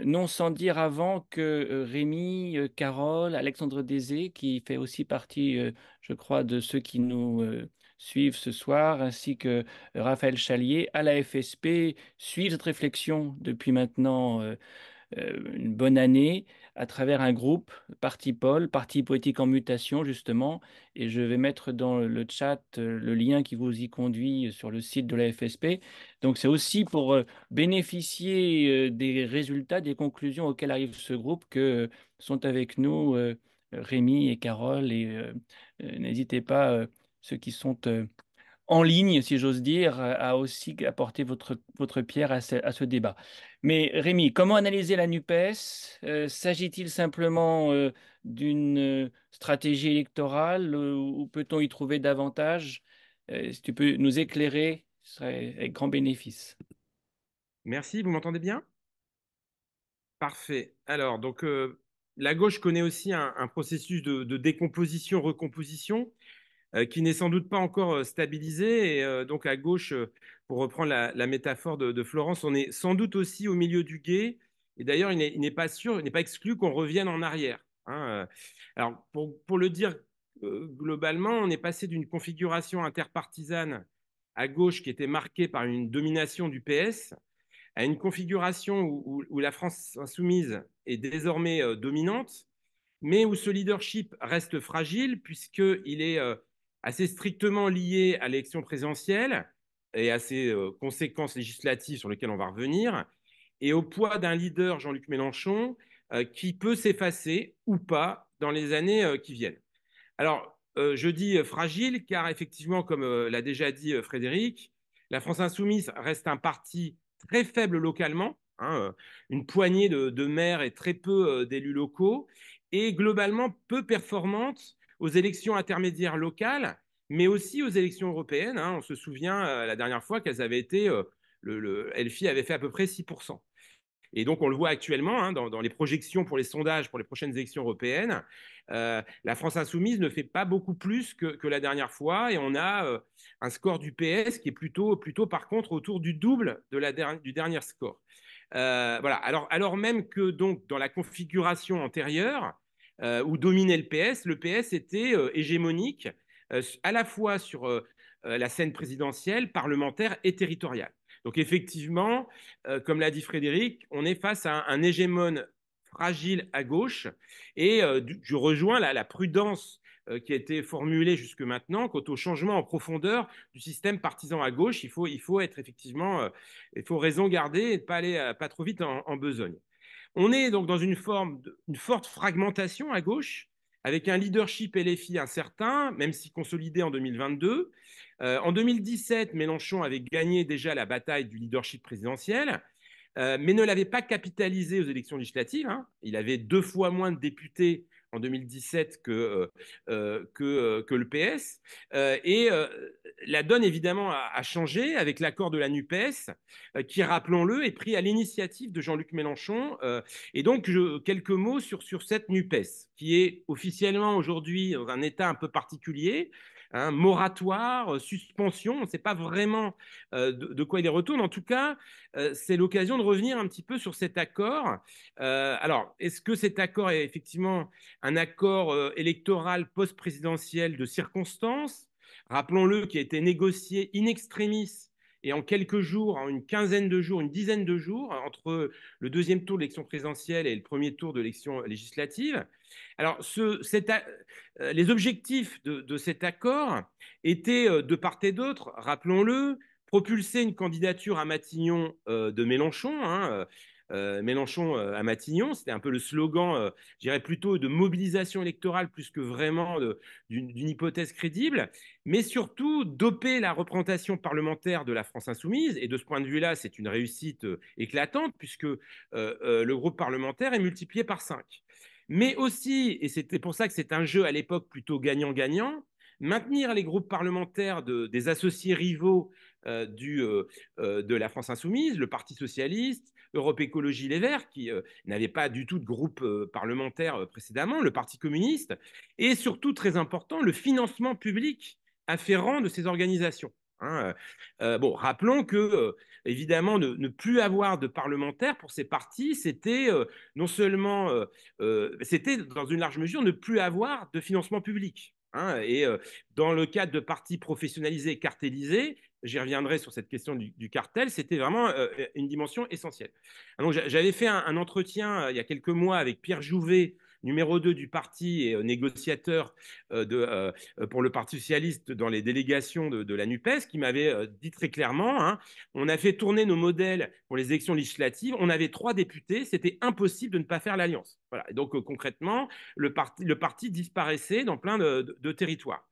non sans dire avant que Rémi, Carole, Alexandre Désé, qui fait aussi partie, je crois, de ceux qui nous suivent ce soir, ainsi que Raphaël Chalier, à la FSP, suivent cette réflexion depuis maintenant une bonne année à travers un groupe, Partipol, Parti politique en mutation justement, et je vais mettre dans le chat le lien qui vous y conduit sur le site de la FSP. Donc c'est aussi pour bénéficier des résultats, des conclusions auxquelles arrive ce groupe que sont avec nous Rémi et Carole, et n'hésitez pas, ceux qui sont en ligne, si j'ose dire, a aussi apporté votre pierre à ce débat. Mais Rémi, comment analyser la NUPES? S'agit-il simplement d'une stratégie électorale ou peut-on y trouver davantage? Si tu peux nous éclairer, ce serait avec grand bénéfice. Merci, vous m'entendez bien? Parfait. Alors, donc, la gauche connaît aussi un processus de décomposition, recomposition, qui n'est sans doute pas encore stabilisé. Et donc, à gauche, pour reprendre la métaphore de Florence, on est sans doute aussi au milieu du gué. Et d'ailleurs, il n'est pas sûr, il n'est pas exclu qu'on revienne en arrière, hein. Alors, pour le dire globalement, on est passé d'une configuration interpartisane à gauche qui était marquée par une domination du PS à une configuration où la France insoumise est désormais dominante, mais où ce leadership reste fragile puisqu'il est assez strictement lié à l'élection présidentielle et à ses conséquences législatives sur lesquelles on va revenir, et au poids d'un leader, Jean-Luc Mélenchon, qui peut s'effacer ou pas dans les années qui viennent. Alors, je dis fragile car effectivement, comme l'a déjà dit Frédéric, la France insoumise reste un parti très faible localement, hein, une poignée de maires et très peu d'élus locaux, et globalement peu performante aux élections intermédiaires locales, mais aussi aux élections européennes, hein. On se souvient la dernière fois qu'elles avaient été, le LFI avait fait à peu près 6%. Et donc, on le voit actuellement hein, dans les projections pour les sondages pour les prochaines élections européennes. La France insoumise ne fait pas beaucoup plus que la dernière fois et on a un score du PS qui est plutôt par contre autour du double du dernier score. Voilà. Alors même que donc dans la configuration antérieure où dominait le PS était hégémonique à la fois sur la scène présidentielle, parlementaire et territoriale. Donc effectivement, comme l'a dit Frédéric, on est face à un hégémone fragile à gauche et je rejoins la prudence qui a été formulée jusque maintenant quant au changement en profondeur du système partisan à gauche. Il faut être effectivement, il faut raison garder et ne pas aller pas trop vite en besogne. On est donc dans une forte fragmentation à gauche, avec un leadership LFI incertain, même si consolidé en 2022. En 2017, Mélenchon avait gagné déjà la bataille du leadership présidentiel, mais ne l'avait pas capitalisé aux élections législatives, hein. Il avait 2 fois moins de députés en 2017 que le PS. Et la donne, évidemment, a changé avec l'accord de la NUPES, qui, rappelons-le, est pris à l'initiative de Jean-Luc Mélenchon. Et donc, quelques mots sur cette NUPES, qui est officiellement aujourd'hui dans un état un peu particulier, hein, moratoire, suspension. On ne sait pas vraiment de quoi il retourne. En tout cas, c'est l'occasion de revenir un petit peu sur cet accord. Alors, est-ce que cet accord est effectivement un accord électoral post-présidentiel de circonstance? Rappelons-le, qui a été négocié in extremis et en quelques jours, en une quinzaine de jours, une dizaine de jours, entre le deuxième tour de l'élection présidentielle et le premier tour de l'élection législative. Alors, les objectifs de cet accord étaient de part et d'autre, rappelons-le, propulser une candidature à Matignon de Mélenchon, hein, Mélenchon à Matignon, c'était un peu le slogan, je dirais plutôt de mobilisation électorale plus que vraiment d'une hypothèse crédible, mais surtout doper la représentation parlementaire de la France insoumise. Et de ce point de vue-là, c'est une réussite éclatante puisque le groupe parlementaire est multiplié par 5. Mais aussi, et c'était pour ça que c'est un jeu à l'époque plutôt gagnant-gagnant, maintenir les groupes parlementaires des associés rivaux de la France insoumise, le Parti socialiste, Europe Écologie Les Verts, qui n'avaient pas du tout de groupe parlementaire précédemment, le Parti communiste, et surtout, très important, le financement public afférent de ces organisations. Hein. Bon, rappelons que, évidemment, ne plus avoir de parlementaires pour ces partis, c'était non seulement, c'était dans une large mesure ne plus avoir de financement public. Hein, et dans le cadre de partis professionnalisés, cartélisés, j'y reviendrai sur cette question du cartel, c'était vraiment une dimension essentielle. Donc, j'avais fait un entretien il y a quelques mois avec Pierre Jouvet, numéro 2 du parti et négociateur pour le Parti socialiste dans les délégations de la NUPES, qui m'avait dit très clairement, hein, on a fait tourner nos modèles pour les élections législatives, on avait 3 députés, c'était impossible de ne pas faire l'alliance. Voilà. Et donc concrètement, le parti disparaissait dans plein de territoires.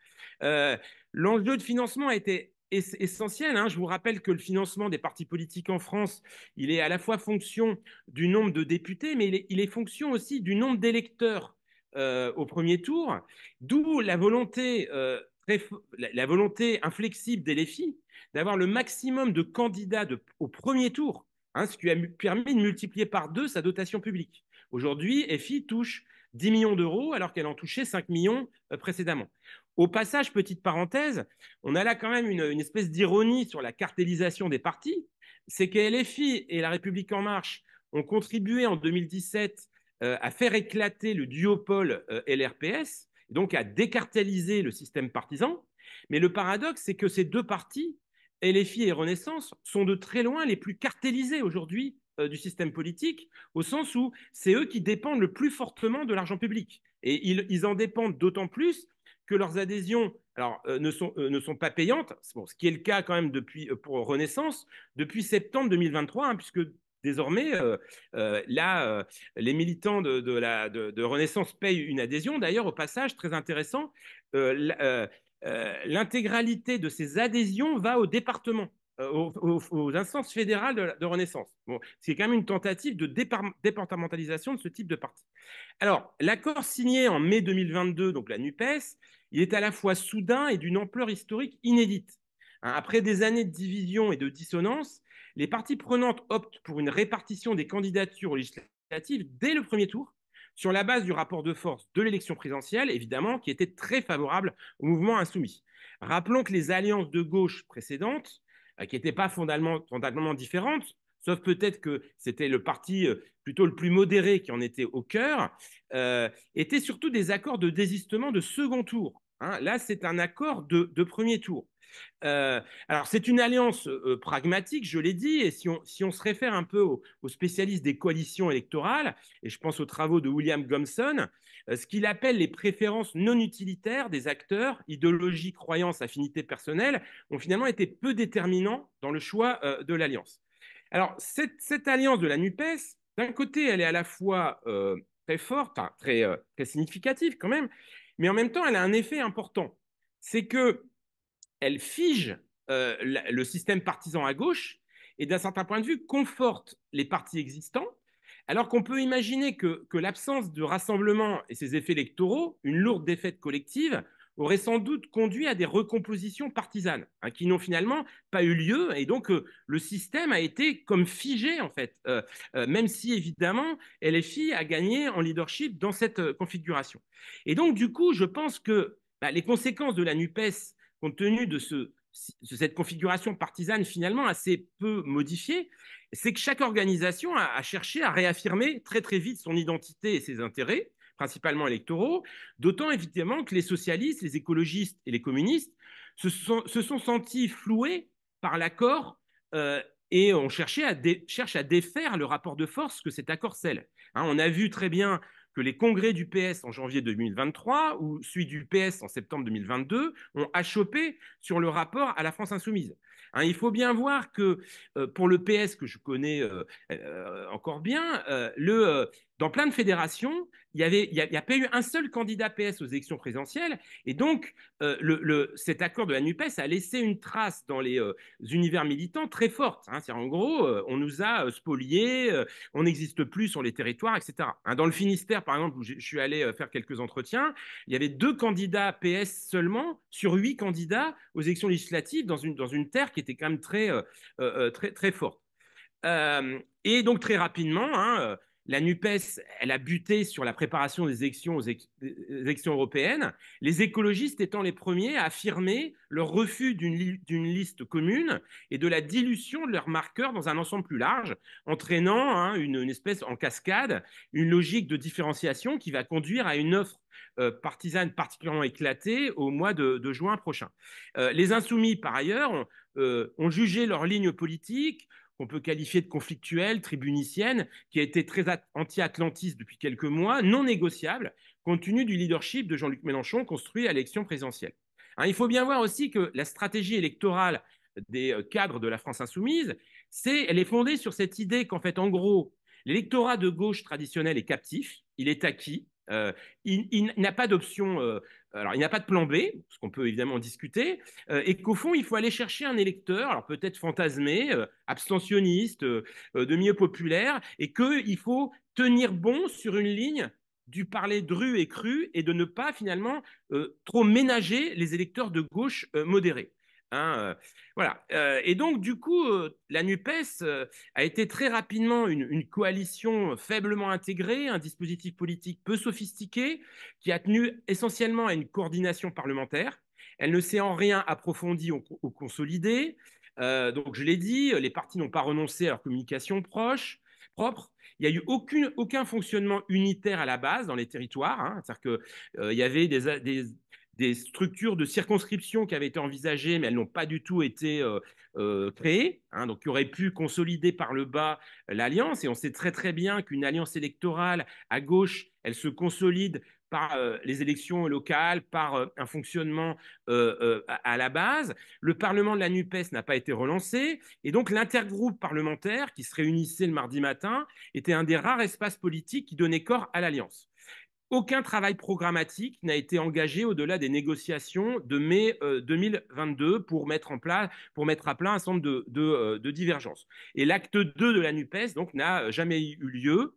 L'enjeu de financement a été essentiel. Hein. Je vous rappelle que le financement des partis politiques en France, il est à la fois fonction du nombre de députés, mais il est fonction aussi du nombre d'électeurs au premier tour, d'où la volonté inflexible des LFI d'avoir le maximum de candidats au premier tour, hein, ce qui a permis de multiplier par 2 sa dotation publique. Aujourd'hui, FI touche 10 millions d'euros alors qu'elle en touchait 5 millions précédemment. Au passage, petite parenthèse, on a là quand même une espèce d'ironie sur la cartélisation des partis, c'est que LFI et La République En Marche ont contribué en 2017 à faire éclater le duopole LRPS, donc à décartéliser le système partisan. Mais le paradoxe, c'est que ces 2 partis, LFI et Renaissance, sont de très loin les plus cartélisés aujourd'hui du système politique, au sens où c'est eux qui dépendent le plus fortement de l'argent public. Et ils en dépendent d'autant plus que leurs adhésions ne sont pas payantes, bon, ce qui est le cas quand même pour Renaissance depuis septembre 2023, hein, puisque désormais, les militants de Renaissance payent une adhésion. D'ailleurs, au passage, très intéressant, l'intégralité de ces adhésions va au département, aux instances fédérales de Renaissance. Bon, c'est quand même une tentative de départementalisation de ce type de parti. Alors, l'accord signé en mai 2022, donc la NUPES, il est à la fois soudain et d'une ampleur historique inédite. Hein, après des années de division et de dissonance, les parties prenantes optent pour une répartition des candidatures aux législatives dès le premier tour, sur la base du rapport de force de l'élection présidentielle, évidemment, qui était très favorable au mouvement insoumis. Rappelons que les alliances de gauche précédentes, qui n'étaient pas fondamentalement différentes, sauf peut-être que c'était le parti plutôt le plus modéré qui en était au cœur, étaient surtout des accords de désistement de second tour. Hein. Là, c'est un accord de premier tour. Alors, c'est une alliance pragmatique, je l'ai dit, et si on se réfère un peu aux spécialistes des coalitions électorales, et je pense aux travaux de William Gomson, ce qu'il appelle les préférences non utilitaires des acteurs, idéologie, croyances, affinités personnelles, ont finalement été peu déterminants dans le choix de l'alliance. Alors, cette alliance de la NUPES, d'un côté, elle est à la fois très forte, enfin, très significative quand même, mais en même temps, elle a un effet important. C'est qu'elle fige le système partisan à gauche et, d'un certain point de vue, conforte les partis existants, alors qu'on peut imaginer que l'absence de rassemblement et ses effets électoraux, une lourde défaite collective, aurait sans doute conduit à des recompositions partisanes, hein, qui n'ont finalement pas eu lieu. Et donc, le système a été comme figé, en fait, même si, évidemment, LFI a gagné en leadership dans cette configuration. Et donc, du coup, je pense que les conséquences de la NUPES, compte tenu de cette configuration partisane finalement assez peu modifiée, c'est que chaque organisation a cherché à réaffirmer très très vite son identité et ses intérêts, principalement électoraux, d'autant évidemment que les socialistes, les écologistes et les communistes se sont sentis floués par l'accord et on cherche à défaire le rapport de force que cet accord scelle. On a vu très bien que les congrès du PS en janvier 2023 ou celui du PS en septembre 2022 ont achoppé sur le rapport à la France insoumise. Il faut bien voir que pour le PS, que je connais encore bien, dans plein de fédérations, il n'y a pas eu un seul candidat PS aux élections présidentielles. Et donc, cet accord de la NUPES a laissé une trace dans les univers militants très forte. En gros, on nous a spoliés, on n'existe plus sur les territoires, etc. Dans le Finistère, par exemple, où je suis allé faire quelques entretiens, il y avait 2 candidats PS seulement sur 8 candidats aux élections législatives dans une terre qui était quand même très, très forte. Et donc, très rapidement, la NUPES, elle a buté sur la préparation des élections européennes, les écologistes étant les premiers à affirmer leur refus d'une liste commune et de la dilution de leurs marqueurs dans un ensemble plus large, entraînant une espèce en cascade, une logique de différenciation qui va conduire à une offre partisane particulièrement éclatée au mois de juin prochain. Les insoumis, par ailleurs, ont jugé leur ligne politique qu'on peut qualifier de conflictuelle, tribunicienne, qui a été très anti-atlantiste depuis quelques mois, non négociable, compte tenu du leadership de Jean-Luc Mélenchon construit à l'élection présidentielle. Il faut bien voir aussi que la stratégie électorale des cadres de la France insoumise, elle est fondée sur cette idée qu'en fait, en gros, l'électorat de gauche traditionnel est captif, il est acquis, il n'a pas d'option, alors il n'a pas de plan B, ce qu'on peut évidemment discuter, et qu'au fond, il faut aller chercher un électeur, alors peut-être fantasmé, abstentionniste, de milieu populaire, et qu'il faut tenir bon sur une ligne du parler dru et cru et de ne pas finalement trop ménager les électeurs de gauche modérés. Voilà. Et donc, du coup, la NUPES a été très rapidement une coalition faiblement intégrée, un dispositif politique peu sophistiqué, qui a tenu essentiellement à une coordination parlementaire. Elle ne s'est en rien approfondie ou consolidée. Donc, je l'ai dit, les partis n'ont pas renoncé à leur communication propre. Il n'y a eu aucun fonctionnement unitaire à la base dans les territoires. C'est-à-dire qu'il y avait des structures de circonscription qui avaient été envisagées, mais elles n'ont pas du tout été créées, donc qui auraient pu consolider par le bas l'alliance. Et on sait très très bien qu'une alliance électorale à gauche, elle se consolide par les élections locales, par un fonctionnement à la base. Le Parlement de la NUPES n'a pas été relancé, et donc l'intergroupe parlementaire qui se réunissait le mardi matin était un des rares espaces politiques qui donnait corps à l'alliance. Aucun travail programmatique n'a été engagé au-delà des négociations de mai 2022 pour mettre à plat un certain nombre de divergences. Et l'acte 2 de la NUPES donc, n'a jamais eu lieu.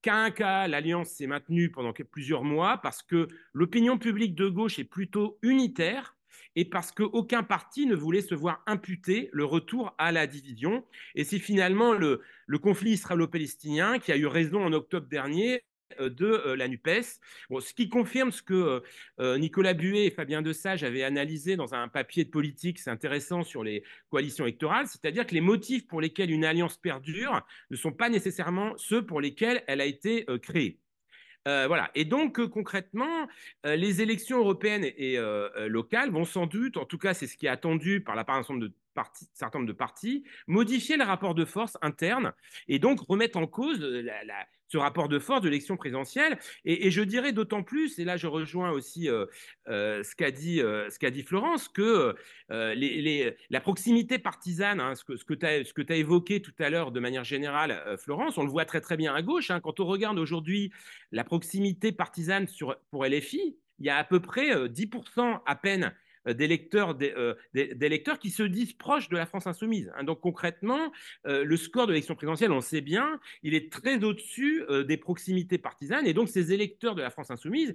Qu'à un cas, l'alliance s'est maintenue pendant plusieurs mois parce que l'opinion publique de gauche est plutôt unitaire et parce qu'aucun parti ne voulait se voir imputer le retour à la division. Et c'est finalement le conflit israélo-palestinien qui a eu raison en octobre dernier de la NUPES. Ce qui confirme ce que Nicolas Buet et Fabien Desage avaient analysé dans un papier de politique, c'est intéressant, sur les coalitions électorales, c'est-à-dire que les motifs pour lesquels une alliance perdure ne sont pas nécessairement ceux pour lesquels elle a été créée. Voilà. Et donc, concrètement, les élections européennes et locales vont sans doute, en tout cas, c'est ce qui est attendu par la part d'un certain nombre de partis, modifier le rapport de force interne et donc remettre en cause ce rapport de force de l'élection présidentielle. Et je dirais d'autant plus, et là je rejoins aussi ce qu'a dit Florence, que la proximité partisane, ce que tu as évoqué tout à l'heure de manière générale, Florence, on le voit très très bien à gauche. Quand on regarde aujourd'hui la proximité partisane pour LFI, il y a à peu près 10% à peine d'électeurs qui se disent proches de la France insoumise. Donc concrètement, le score de l'élection présidentielle, on le sait bien, il est très au-dessus des proximités partisanes. Et donc ces électeurs de la France insoumise,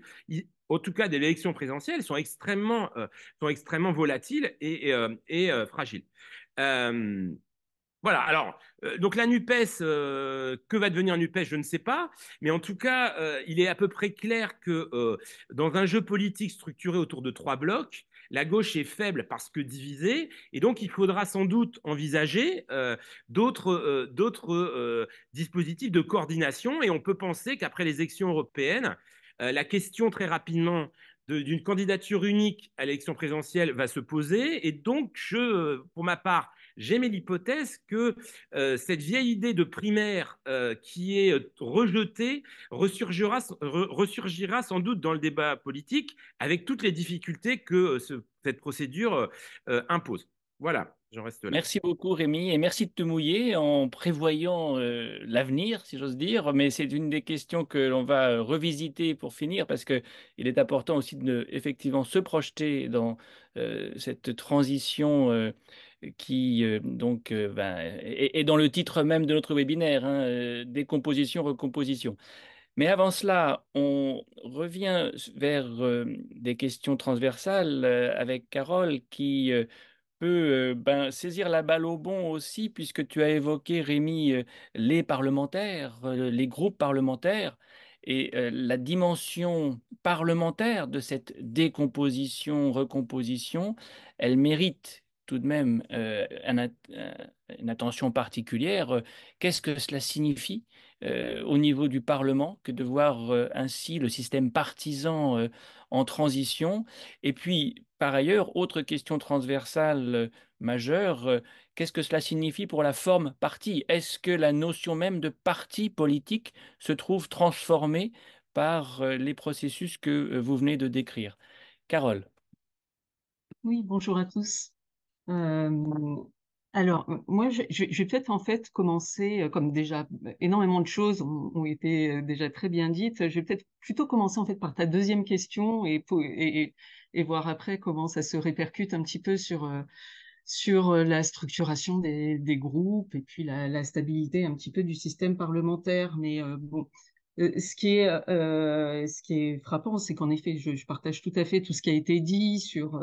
en tout cas de l'élection présidentielle, sont extrêmement volatiles et fragiles. Voilà, alors, donc la NUPES, que va devenir NUPES, je ne sais pas, mais en tout cas, il est à peu près clair que dans un jeu politique structuré autour de 3 blocs, la gauche est faible parce que divisée, et donc il faudra sans doute envisager d'autres dispositifs de coordination, et on peut penser qu'après les élections européennes, la question très rapidement d'une candidature unique à l'élection présidentielle va se poser, et donc pour ma part, j'émets l'hypothèse que cette vieille idée de primaire qui est rejetée ressurgira sans doute dans le débat politique avec toutes les difficultés que cette procédure impose. Voilà, j'en reste là. Merci beaucoup Rémi et merci de te mouiller en prévoyant l'avenir, si j'ose dire, mais c'est une des questions que l'on va revisiter pour finir parce que il est important aussi de effectivement se projeter dans cette transition qui est dans le titre même de notre webinaire, hein, décomposition, recomposition. Mais avant cela, on revient vers des questions transversales avec Carole qui peut saisir la balle au bon aussi, puisque tu as évoqué, Rémi, les parlementaires, les groupes parlementaires, et la dimension parlementaire de cette décomposition, recomposition, elle mérite tout de même une attention particulière. Qu'est-ce que cela signifie au niveau du Parlement que de voir ainsi le système partisan en transition? Et puis, par ailleurs, autre question transversale majeure, qu'est-ce que cela signifie pour la forme parti? Est-ce que la notion même de parti politique se trouve transformée par les processus que vous venez de décrire? Carole. Oui, bonjour à tous. Euh, alors, moi, je vais peut-être en fait commencer, comme déjà énormément de choses ont été déjà très bien dites, je vais peut-être plutôt commencer en fait par ta deuxième question et voir après comment ça se répercute un petit peu sur la structuration des groupes et puis la stabilité un petit peu du système parlementaire. Mais bon, ce qui est frappant, c'est qu'en effet, je partage tout à fait tout ce qui a été dit sur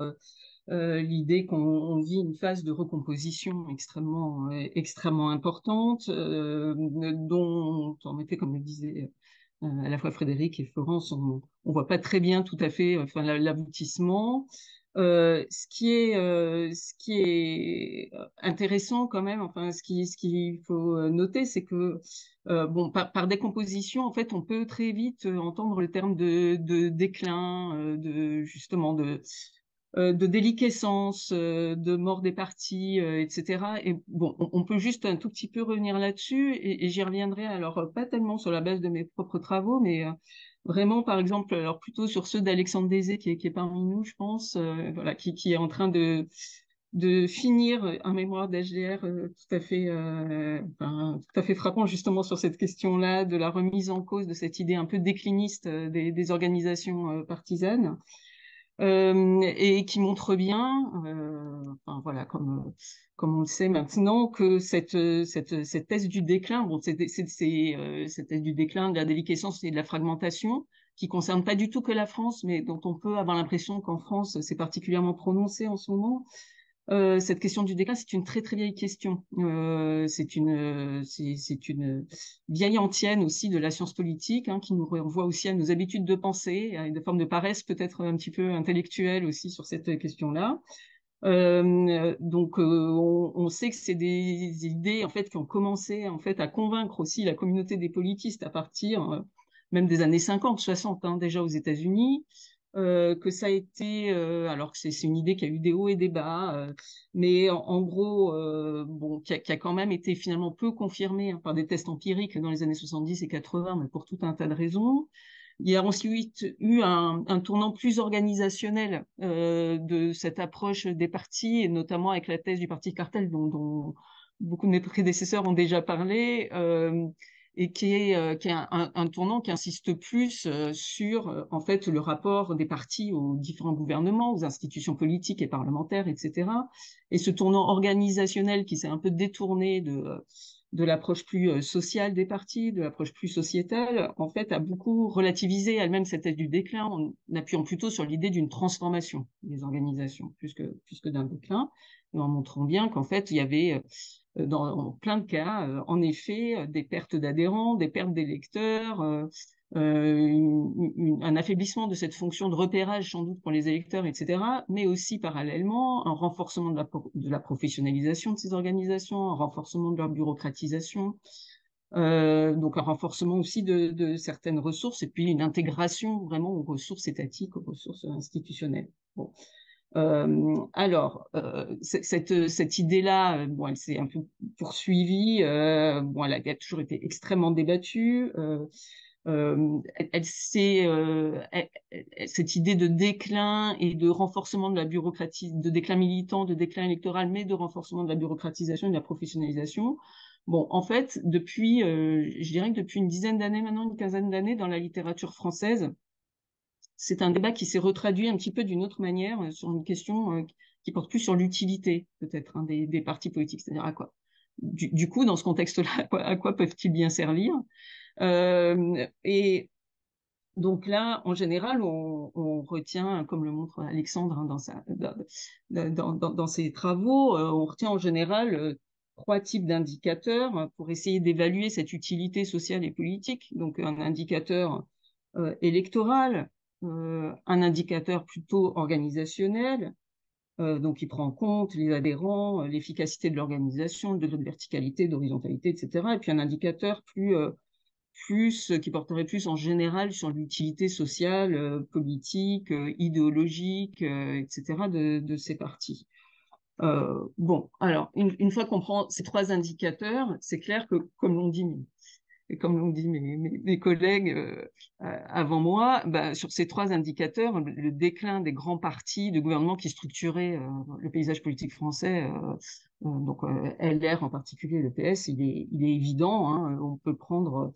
l'idée qu'on vit une phase de recomposition extrêmement importante, dont, en effet, comme le disait à la fois Frédéric et Florence, on voit pas très bien tout à fait enfin, l'aboutissement. Ce qui est intéressant quand même, enfin, ce qu'il faut noter, c'est que bon, par décomposition, en fait, on peut très vite entendre le terme de déclin, justement de déliquescence, de mort des partis, etc. Et bon, on peut juste un tout petit peu revenir là-dessus, et j'y reviendrai alors pas tellement sur la base de mes propres travaux, mais vraiment, par exemple, alors plutôt sur ceux d'Alexandre Deshaies, qui est parmi nous, je pense, voilà, qui est en train de finir un mémoire d'HDR tout à fait frappant justement sur cette question-là de la remise en cause de cette idée un peu décliniste des organisations partisanes. Et qui montre bien, enfin, voilà, comme on le sait maintenant, que cette thèse du déclin, bon, cette thèse du déclin, de la déliquescence et de la fragmentation, qui concerne pas du tout que la France, mais dont on peut avoir l'impression qu'en France, c'est particulièrement prononcé en ce moment. Cette question du déclin, c'est une très très vieille question. C'est une vieille antienne aussi de la science politique, hein, qui nous renvoie aussi à nos habitudes de pensée, à une forme de paresse peut-être un petit peu intellectuelle aussi sur cette question-là. On sait que c'est des idées en fait qui ont commencé en fait à convaincre aussi la communauté des politistes à partir même des années 50, 60, hein, déjà aux États-Unis. Que ça a été, alors que c'est une idée qui a eu des hauts et des bas, mais en gros, bon, qui a quand même été finalement peu confirmée, hein, par des tests empiriques dans les années 70 et 80, mais pour tout un tas de raisons. Il y a ensuite eu un tournant plus organisationnel de cette approche des partis, et notamment avec la thèse du parti cartel dont beaucoup de mes prédécesseurs ont déjà parlé. Et qui est un tournant qui insiste plus sur en fait le rapport des partis aux différents gouvernements, aux institutions politiques et parlementaires, etc. Et ce tournant organisationnel qui s'est un peu détourné de l'approche plus sociale des partis, de l'approche plus sociétale, en fait, a beaucoup relativisé elle-même cette thèse du déclin en appuyant plutôt sur l'idée d'une transformation des organisations plus que d'un déclin, et en montrant bien qu'en fait, il y avait dans plein de cas, en effet, des pertes d'adhérents, des pertes d'électeurs, un affaiblissement de cette fonction de repérage sans doute pour les électeurs, etc., mais aussi parallèlement un renforcement de la professionnalisation de ces organisations, un renforcement de leur bureaucratisation, donc un renforcement aussi de certaines ressources, et puis une intégration vraiment aux ressources étatiques, aux ressources institutionnelles. Bon. Cette idée-là, bon, elle s'est un peu poursuivie. Bon, elle a toujours été extrêmement débattue. Cette idée de déclin et de renforcement de la bureaucratie, de déclin militant, de déclin électoral, mais de renforcement de la bureaucratisation et de la professionnalisation. Bon, en fait, je dirais que depuis une dizaine d'années maintenant, une quinzaine d'années, dans la littérature française, c'est un débat qui s'est retraduit un petit peu d'une autre manière sur une question qui porte plus sur l'utilité, peut-être, hein, des partis politiques, c'est-à-dire à quoi. Du coup, dans ce contexte-là, à quoi peuvent-ils bien servir? Et donc là, en général, on retient, comme le montre Alexandre hein, dans ses travaux, on retient en général trois types d'indicateurs pour essayer d'évaluer cette utilité sociale et politique. Donc un indicateur électoral, un indicateur plutôt organisationnel, donc il prend en compte les adhérents, l'efficacité de l'organisation, de la verticalité, d'horizontalité, etc. Et puis un indicateur qui porterait plus en général sur l'utilité sociale, politique, idéologique, etc. de ces partis. Bon, alors, une fois qu'on prend ces trois indicateurs, c'est clair que, comme l'ont dit mes collègues avant moi, bah, sur ces trois indicateurs, le déclin des grands partis de gouvernement qui structuraient le paysage politique français, donc LR en particulier, le PS, il est évident. Hein, on peut prendre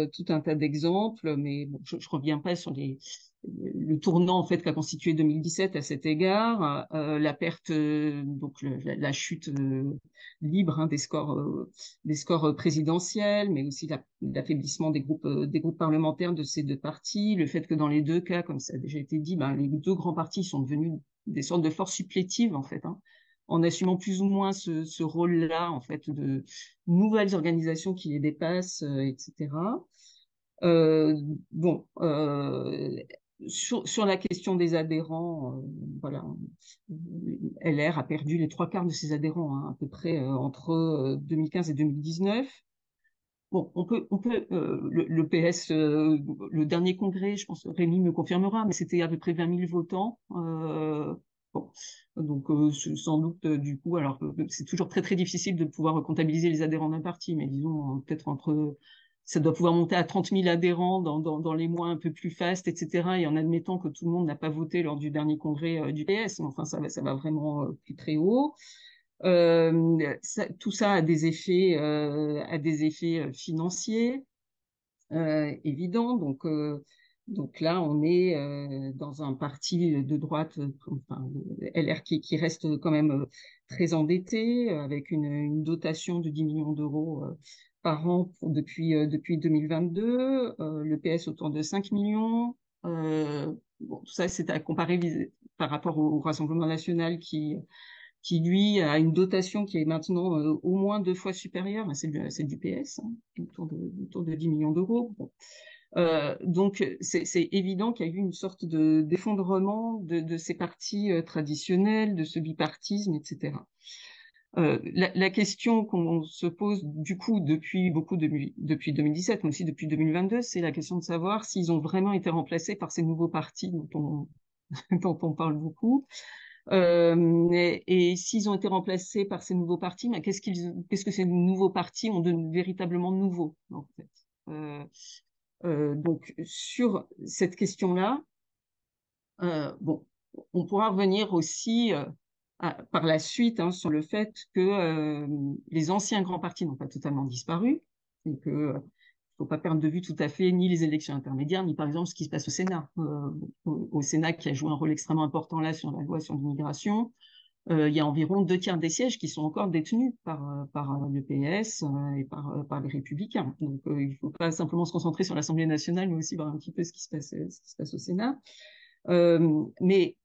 tout un tas d'exemples, mais bon, je ne reviens pas sur le tournant en fait qu'a constitué 2017 à cet égard, la perte, donc la chute libre hein, des scores présidentiels, mais aussi l'affaiblissement des groupes parlementaires de ces deux partis, le fait que dans les deux cas, comme ça a déjà été dit, ben, les deux grands partis sont devenus des sortes de forces supplétives en fait. Hein, en assumant plus ou moins ce rôle-là, en fait, de nouvelles organisations qui les dépassent, etc. Bon, sur la question des adhérents, voilà, LR a perdu les trois quarts de ses adhérents, hein, à peu près entre 2015 et 2019. Bon, le PS, le dernier congrès, je pense que Rémi me confirmera, mais c'était à peu près 20 000 votants. Bon, donc sans doute du coup, alors c'est toujours très très difficile de pouvoir comptabiliser les adhérents d'un parti, mais disons peut-être ça doit pouvoir monter à 30 000 adhérents dans les mois un peu plus fastes, etc. Et en admettant que tout le monde n'a pas voté lors du dernier congrès du PS, mais enfin ça va vraiment plus très haut. Tout ça a des effets financiers évidents. Donc là, on est dans un parti de droite, enfin, LR qui reste quand même très endetté, avec une dotation de 10 millions d'euros par an depuis 2022, le PS autour de 5 millions. Bon, tout ça, c'est à comparer par rapport au Rassemblement national qui lui a une dotation qui est maintenant au moins 2 fois supérieure à celle du PS, hein, autour de 10 millions d'euros. Bon. Donc, c'est évident qu'il y a eu une sorte d'effondrement de ces partis traditionnels, de ce bipartisme, etc. La question qu'on se pose du coup depuis 2017, mais aussi depuis 2022, c'est la question de savoir s'ils ont vraiment été remplacés par ces nouveaux partis dont on parle beaucoup. Et s'ils ont été remplacés par ces nouveaux partis, mais qu'est-ce que ces nouveaux partis ont de véritablement nouveau, en fait. Donc, sur cette question-là, bon, on pourra revenir aussi par la suite hein, sur le fait que les anciens grands partis n'ont pas totalement disparu, et que faut pas perdre de vue tout à fait ni les élections intermédiaires, ni par exemple ce qui se passe au Sénat. Au Sénat qui a joué un rôle extrêmement important là sur la loi sur l'immigration, il y a environ 2 tiers des sièges qui sont encore détenus par le PS et par les Républicains. Donc il ne faut pas simplement se concentrer sur l'Assemblée nationale, mais aussi voir un petit peu ce qui se passe au Sénat. Mais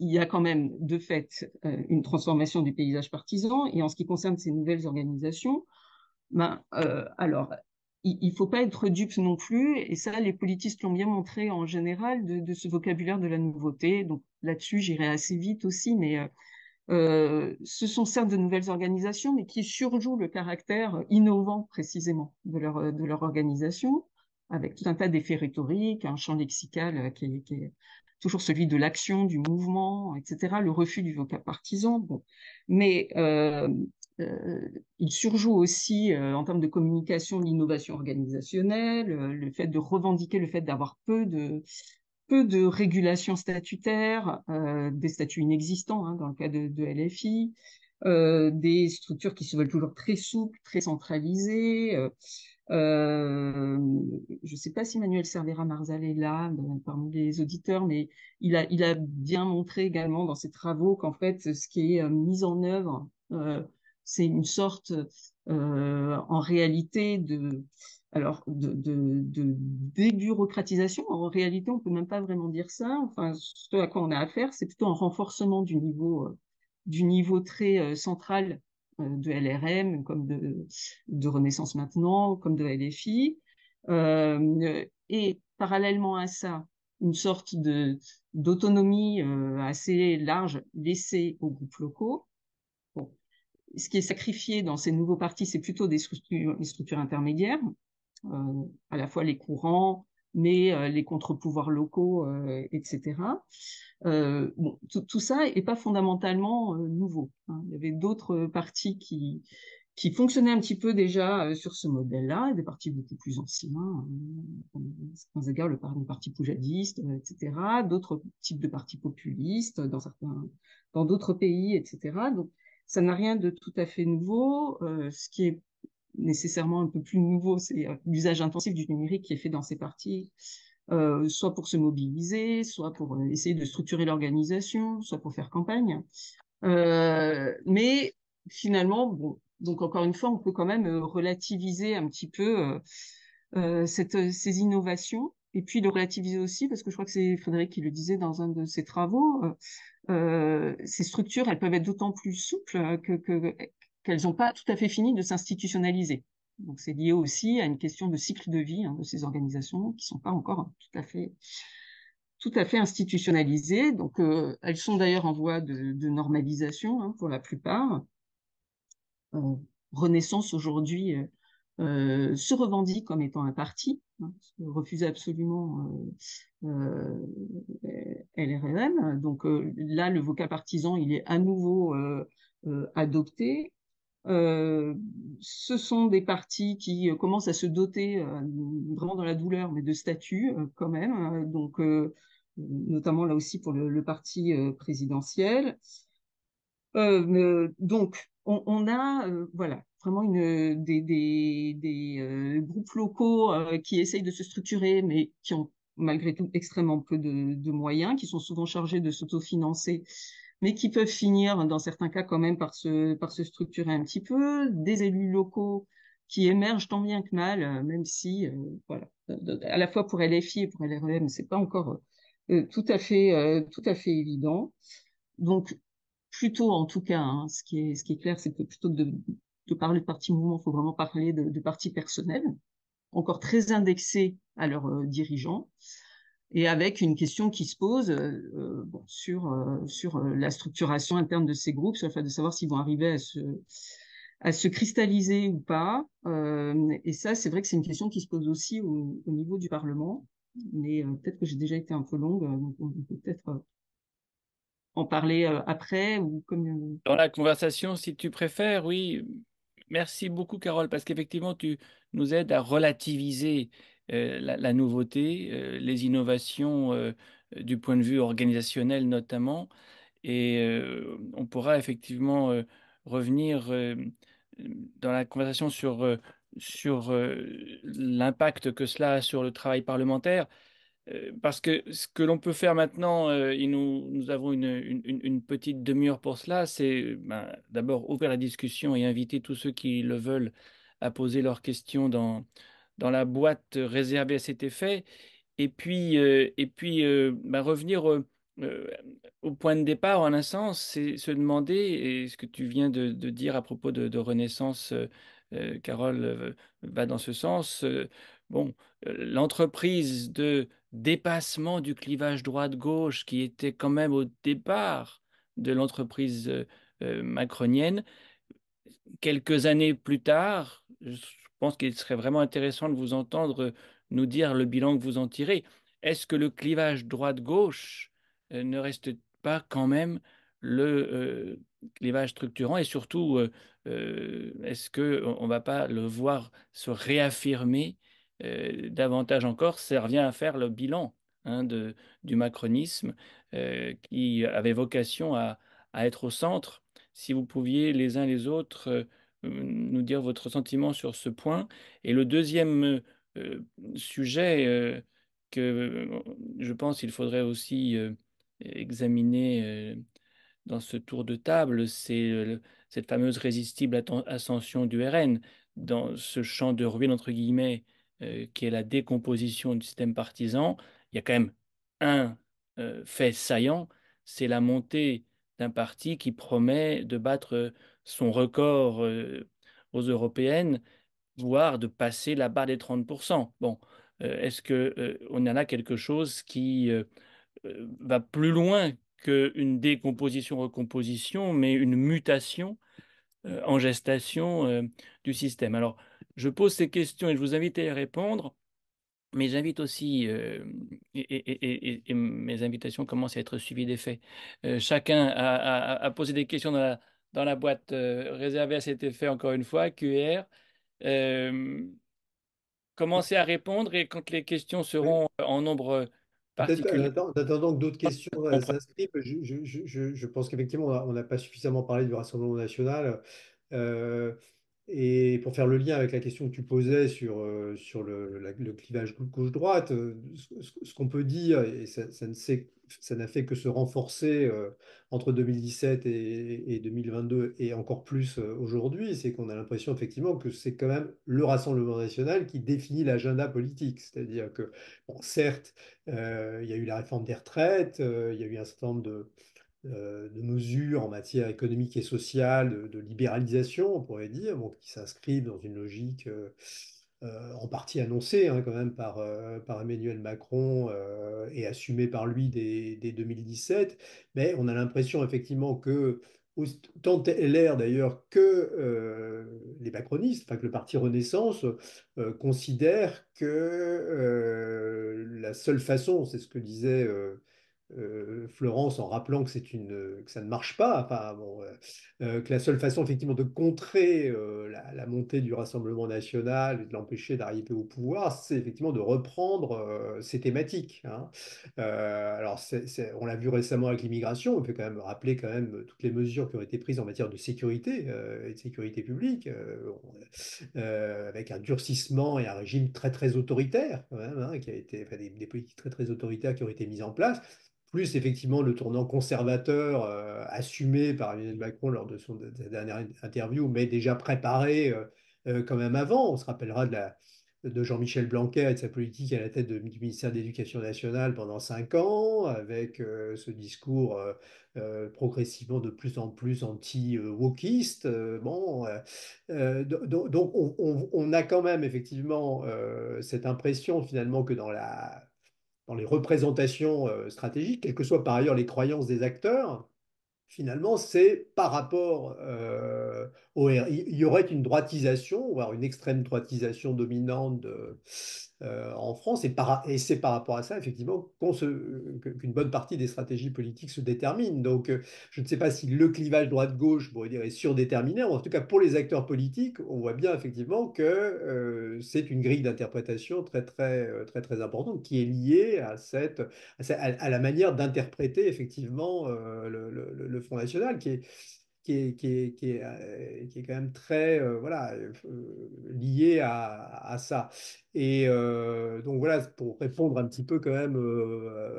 il y a quand même de fait une transformation du paysage partisan. Et en ce qui concerne ces nouvelles organisations, alors, il ne faut pas être dupe non plus, et ça, les politistes l'ont bien montré en général, de ce vocabulaire de la nouveauté. Donc là-dessus, j'irai assez vite aussi, mais ce sont certes de nouvelles organisations, mais qui surjouent le caractère innovant précisément de leur organisation, avec tout un tas d'effets rhétoriques, un champ lexical qui est toujours celui de l'action, du mouvement, etc., le refus du vocable partisan. Bon. Mais il surjoue aussi, en termes de communication, l'innovation organisationnelle, le fait de revendiquer le fait d'avoir peu de régulation statutaire, des statuts inexistants dans le cas de LFI, des structures qui se veulent toujours très souples, très centralisées. Je ne sais pas si Manuel Cervera Marzal est là parmi les auditeurs, mais il a bien montré également dans ses travaux qu'en fait, ce qui est mis en œuvre, c'est une sorte, en réalité, de débureaucratisation. En réalité, on peut même pas vraiment dire ça. Enfin, ce à quoi on a affaire, c'est plutôt un renforcement du niveau très central de LRM, comme de Renaissance Maintenant, comme de LFI. Et parallèlement à ça, une sorte d'autonomie assez large laissée aux groupes locaux. Bon. Ce qui est sacrifié dans ces nouveaux partis, c'est plutôt des structures intermédiaires, à la fois les courants, mais les contre-pouvoirs locaux, etc. Bon, tout ça n'est pas fondamentalement nouveau. Il y avait d'autres partis qui fonctionnaient un petit peu déjà sur ce modèle-là, des partis beaucoup plus anciens, à certains égards le parti poujadiste, etc., d'autres types de partis populistes dans d'autres pays, etc. Donc, ça n'a rien de tout à fait nouveau. Ce qui est nécessairement un peu plus nouveau, c'est l'usage intensif du numérique qui est fait dans ces partis, soit pour se mobiliser, soit pour essayer de structurer l'organisation, soit pour faire campagne. Mais finalement, bon, donc encore une fois, on peut quand même relativiser un petit peu ces innovations, et puis le relativiser aussi, parce que je crois que c'est Frédéric qui le disait dans un de ses travaux, ces structures, elles peuvent être d'autant plus souples qu'elles n'ont pas tout à fait fini de s'institutionnaliser. Donc c'est lié aussi à une question de cycle de vie de ces organisations qui ne sont pas encore tout à fait institutionnalisées. Donc elles sont d'ailleurs en voie de normalisation pour la plupart. Renaissance aujourd'hui se revendique comme étant un parti, refusait absolument LREM. Donc là, le vocable partisan, il est à nouveau adopté. Ce sont des partis qui commencent à se doter, vraiment dans la douleur, mais de statuts quand même. Donc, notamment là aussi pour le parti présidentiel. Donc, on a voilà, vraiment des groupes locaux qui essayent de se structurer, mais qui ont malgré tout extrêmement peu de moyens, qui sont souvent chargés de s'autofinancer, mais qui peuvent finir, dans certains cas, quand même par se structurer un petit peu. Des élus locaux qui émergent tant bien que mal, même si, voilà, à la fois pour LFI et pour LREM, c'est pas encore tout à fait évident. Donc, plutôt, en tout cas, ce qui est clair, c'est que plutôt que de parler de parti mouvement, il faut vraiment parler de parti personnel, encore très indexés à leurs dirigeants, et avec une question qui se pose bon, sur la structuration interne de ces groupes, sur le fait de savoir s'ils vont arriver à se cristalliser ou pas. Et ça, c'est vrai que c'est une question qui se pose aussi au niveau du Parlement, mais peut-être que j'ai déjà été un peu longue, donc on peut peut-être en parler après ou comme. Dans la conversation, si tu préfères, oui. Merci beaucoup, Carole, parce qu'effectivement, tu nous aides à relativiser la nouveauté, les innovations du point de vue organisationnel notamment. Et on pourra effectivement revenir dans la conversation sur l'impact que cela a sur le travail parlementaire. Parce que ce que l'on peut faire maintenant, et nous avons une petite demi-heure pour cela, c'est d'abord ouvrir la discussion et inviter tous ceux qui le veulent à poser leurs questions dans la boîte réservée à cet effet. Et puis revenir euh, au point de départ, en un sens, c'est se demander, et ce que tu viens de dire à propos de Renaissance, Carole, va dans ce sens. Bon, l'entreprise de dépassement du clivage droite-gauche, qui était quand même au départ de l'entreprise macronienne, quelques années plus tard, je pense qu'il serait vraiment intéressant de vous entendre nous dire le bilan que vous en tirez. Est-ce que le clivage droite-gauche ne reste pas quand même le clivage structurant et surtout, est-ce qu'on ne va pas le voir se réaffirmer davantage encore? Ça revient à faire le bilan du macronisme qui avait vocation à être au centre. Si vous pouviez les uns les autres nous dire votre sentiment sur ce point. Et le deuxième sujet que je pense qu'il faudrait aussi examiner dans ce tour de table, c'est cette fameuse résistible ascension du RN dans ce champ de ruine, entre guillemets, qui est la décomposition du système partisan. Il y a quand même un fait saillant, c'est la montée d'un parti qui promet de battre son record aux européennes, voire de passer la barre des 30%. Bon, est-ce que on en a quelque chose qui va plus loin qu'une décomposition-recomposition, mais une mutation en gestation du système? Alors, je pose ces questions et je vous invite à y répondre. Mais j'invite aussi, et mes invitations commencent à être suivies des faits. Chacun a posé des questions dans la boîte réservée à cet effet, encore une fois, QR. Euh, Commencez à répondre et quand les questions Oui. seront en nombre Peut-être particulier, en attendant que d'autres questions s'inscrivent, je pense qu'effectivement, on n'a pas suffisamment parlé du Rassemblement national. Euh, et pour faire le lien avec la question que tu posais sur le clivage gauche-droite, ce qu'on peut dire, et ça n'a fait que se renforcer entre 2017 et 2022, et encore plus aujourd'hui, c'est qu'on a l'impression effectivement que c'est quand même le Rassemblement national qui définit l'agenda politique. C'est-à-dire que, bon, certes, il y a eu la réforme des retraites, il y a eu un certain nombre de mesures en matière économique et sociale, de libéralisation, on pourrait dire, bon, qui s'inscrivent dans une logique en partie annoncée quand même par Emmanuel Macron et assumée par lui dès 2017. Mais on a l'impression effectivement que tant LR d'ailleurs que les macronistes, enfin que le parti Renaissance considèrent que la seule façon, c'est ce que disait Florence en rappelant que ça ne marche pas, enfin, bon, que la seule façon effectivement de contrer la montée du Rassemblement national et de l'empêcher d'arriver au pouvoir, c'est effectivement de reprendre ces thématiques, hein. Alors, on l'a vu récemment avec l'immigration, on peut quand même rappeler quand même toutes les mesures qui ont été prises en matière de sécurité et de sécurité publique, avec un durcissement et un régime très très autoritaire, quand même, hein, qui a été, enfin, des politiques très très autoritaires qui ont été mises en place plus effectivement le tournant conservateur assumé par Emmanuel Macron lors de sa dernière interview, mais déjà préparé quand même avant. On se rappellera de Jean-Michel Blanquer et de sa politique à la tête du ministère de l'Éducation nationale pendant 5 ans, avec ce discours progressivement de plus en plus anti-wokiste. Donc on a quand même effectivement cette impression finalement que dans les représentations stratégiques, quelles que soient par ailleurs les croyances des acteurs, finalement, c'est par rapport il y aurait une droitisation, voire une extrême droitisation dominante en France, et c'est par rapport à ça, effectivement, qu'une bonne partie des stratégies politiques se déterminent. Donc, je ne sais pas si le clivage droite-gauche, on pourrait dire, est surdéterminé. En tout cas, pour les acteurs politiques, on voit bien effectivement que c'est une grille d'interprétation très, très, très, très importante qui est liée à la manière d'interpréter effectivement le Front National, qui est quand même très voilà, lié à ça. Et donc voilà, pour répondre un petit peu quand même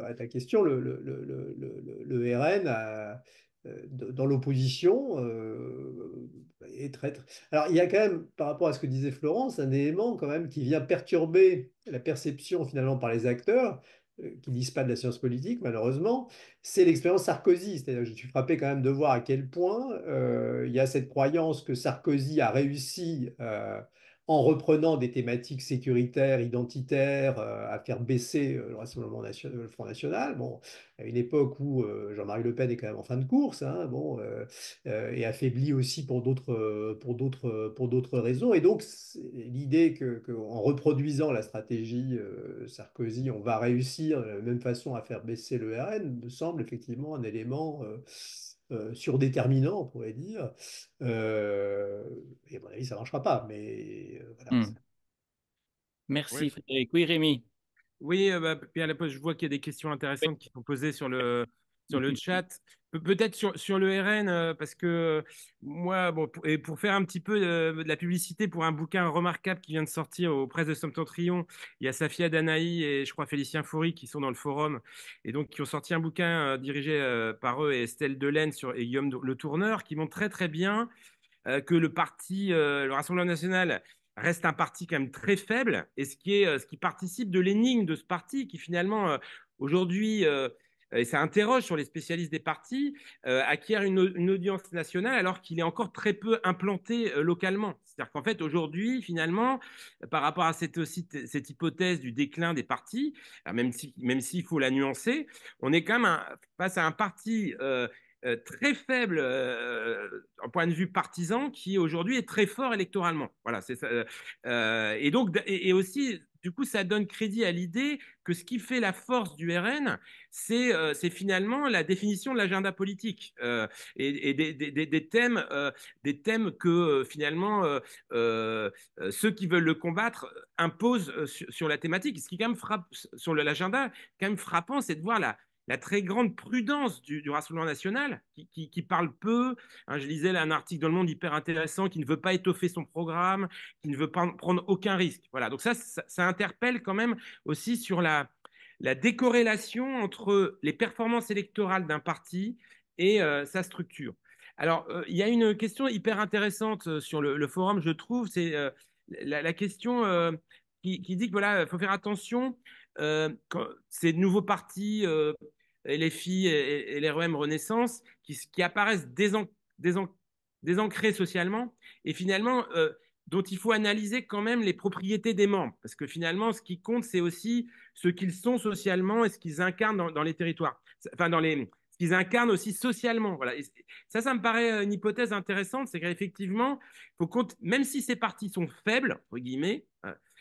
à ta question, le RN dans l'opposition est Alors il y a quand même, par rapport à ce que disait Florence, un élément quand même qui vient perturber la perception finalement par les acteurs, qui disent pas de la science politique, malheureusement, c'est l'expérience Sarkozy. C'est-à-dire que je suis frappé quand même de voir à quel point il y a cette croyance que Sarkozy a réussi, en reprenant des thématiques sécuritaires, identitaires, à faire baisser le Rassemblement national, le Front National. Bon, à une époque où Jean-Marie Le Pen est quand même en fin de course, hein, bon, et affaibli aussi pour d'autres raisons. Et donc, l'idée qu'en reproduisant la stratégie Sarkozy, on va réussir de la même façon à faire baisser le RN, me semble effectivement un élément surdéterminant, on pourrait dire. Et à mon avis, ça ne marchera pas, mais voilà. Hmm. Merci Oui, Frédéric. Oui, Rémi. oui, puis à la pause, je vois qu'il y a des questions Oui. intéressantes qui sont posées sur le chat. Peut-être sur le RN, parce que moi, bon, et pour faire un petit peu de la publicité pour un bouquin remarquable qui vient de sortir aux presses de Septentrion, il y a Safia Danaï et je crois Félicien Faury qui sont dans le forum et donc qui ont sorti un bouquin dirigé par eux et Estelle Delaine et Guillaume Le Tourneur qui montre très très bien que le Rassemblement national reste un parti quand même très faible, et ce qui participe de l'énigme de ce parti, qui finalement, aujourd'hui, et ça interroge sur les spécialistes des partis, acquiert une audience nationale alors qu'il est encore très peu implanté localement. C'est-à-dire qu'en fait, aujourd'hui, finalement, par rapport à cette hypothèse du déclin des partis, même s'il faut la nuancer, on est quand même face à un parti très faible en point de vue partisan qui aujourd'hui est très fort électoralement. Voilà, c'est ça. Et donc, et aussi, du coup, ça donne crédit à l'idée que ce qui fait la force du RN, c'est finalement la définition de l'agenda politique et des thèmes que finalement ceux qui veulent le combattre imposent sur la thématique. Ce qui quand même frappe sur l'agenda, quand même frappant, c'est de voir la très grande prudence du Rassemblement national, qui parle peu. Hein, je lisais là un article dans Le Monde hyper intéressant, qui ne veut pas étoffer son programme, qui ne veut pas prendre aucun risque. Voilà, donc ça interpelle quand même aussi sur la décorrélation entre les performances électorales d'un parti et sa structure. Alors, il y a une question hyper intéressante sur le forum, je trouve, c'est la question qui dit que voilà, faut faire attention quand ces nouveaux partis LFI et l'REM Renaissance qui apparaissent désan- désancrés socialement et finalement dont il faut analyser quand même les propriétés des membres. Parce que finalement, ce qui compte, c'est aussi ce qu'ils sont socialement et ce qu'ils incarnent dans les territoires. Enfin, ce qu'ils incarnent aussi socialement. Voilà. Et ça me paraît une hypothèse intéressante, c'est qu'effectivement, même si ces partis sont faibles, entre guillemets,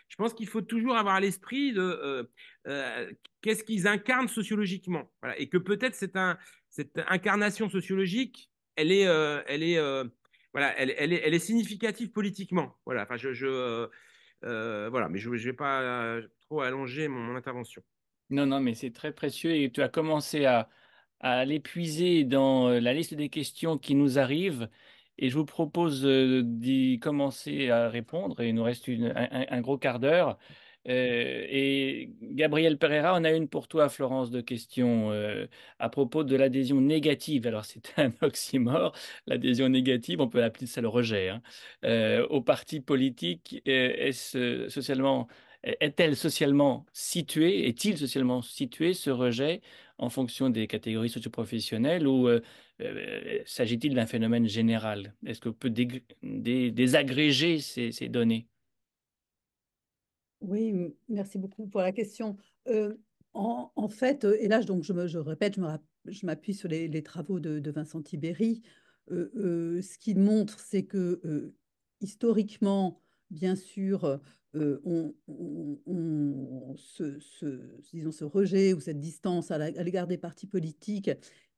je pense qu'il faut toujours avoir à l'esprit de qu'est-ce qu'ils incarnent sociologiquement. Voilà. Et que peut-être cette incarnation sociologique, elle est significative politiquement. Voilà. Enfin, voilà. Mais je ne vais pas trop allonger mon intervention. Non, non, mais c'est très précieux et tu as commencé à l'épuiser dans la liste des questions qui nous arrivent. Et je vous propose d'y commencer à répondre. Et il nous reste un gros quart d'heure. Et Gabriel Pereira, on a une pour toi, Florence, de questions à propos de l'adhésion négative. Alors, c'est un oxymore. L'adhésion négative, on peut appeler ça le rejet, hein. Au parti politique, est-ce socialement, est-elle socialement située, est-il socialement situé, ce rejet, en fonction des catégories socioprofessionnelles ou s'agit-il d'un phénomène général? Est-ce qu'on peut désagréger ces données? Oui, merci beaucoup pour la question. Euh, en fait, et là, donc, je répète, je m'appuie sur les travaux de Vincent Tibéri. Ce qu'il montre, c'est que historiquement, bien sûr, disons, ce rejet ou cette distance à l'égard des partis politiques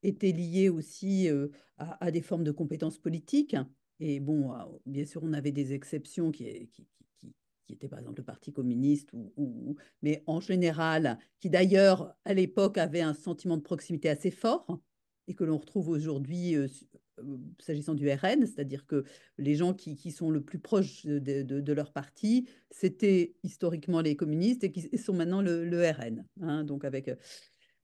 était lié aussi à des formes de compétences politiques. Et bon, bien sûr, on avait des exceptions qui était par exemple le Parti communiste, mais en général, qui d'ailleurs à l'époque avait un sentiment de proximité assez fort et que l'on retrouve aujourd'hui s'agissant du RN, c'est-à-dire que les gens qui sont le plus proches de leur parti, c'était historiquement les communistes et qui sont maintenant le RN. Hein, donc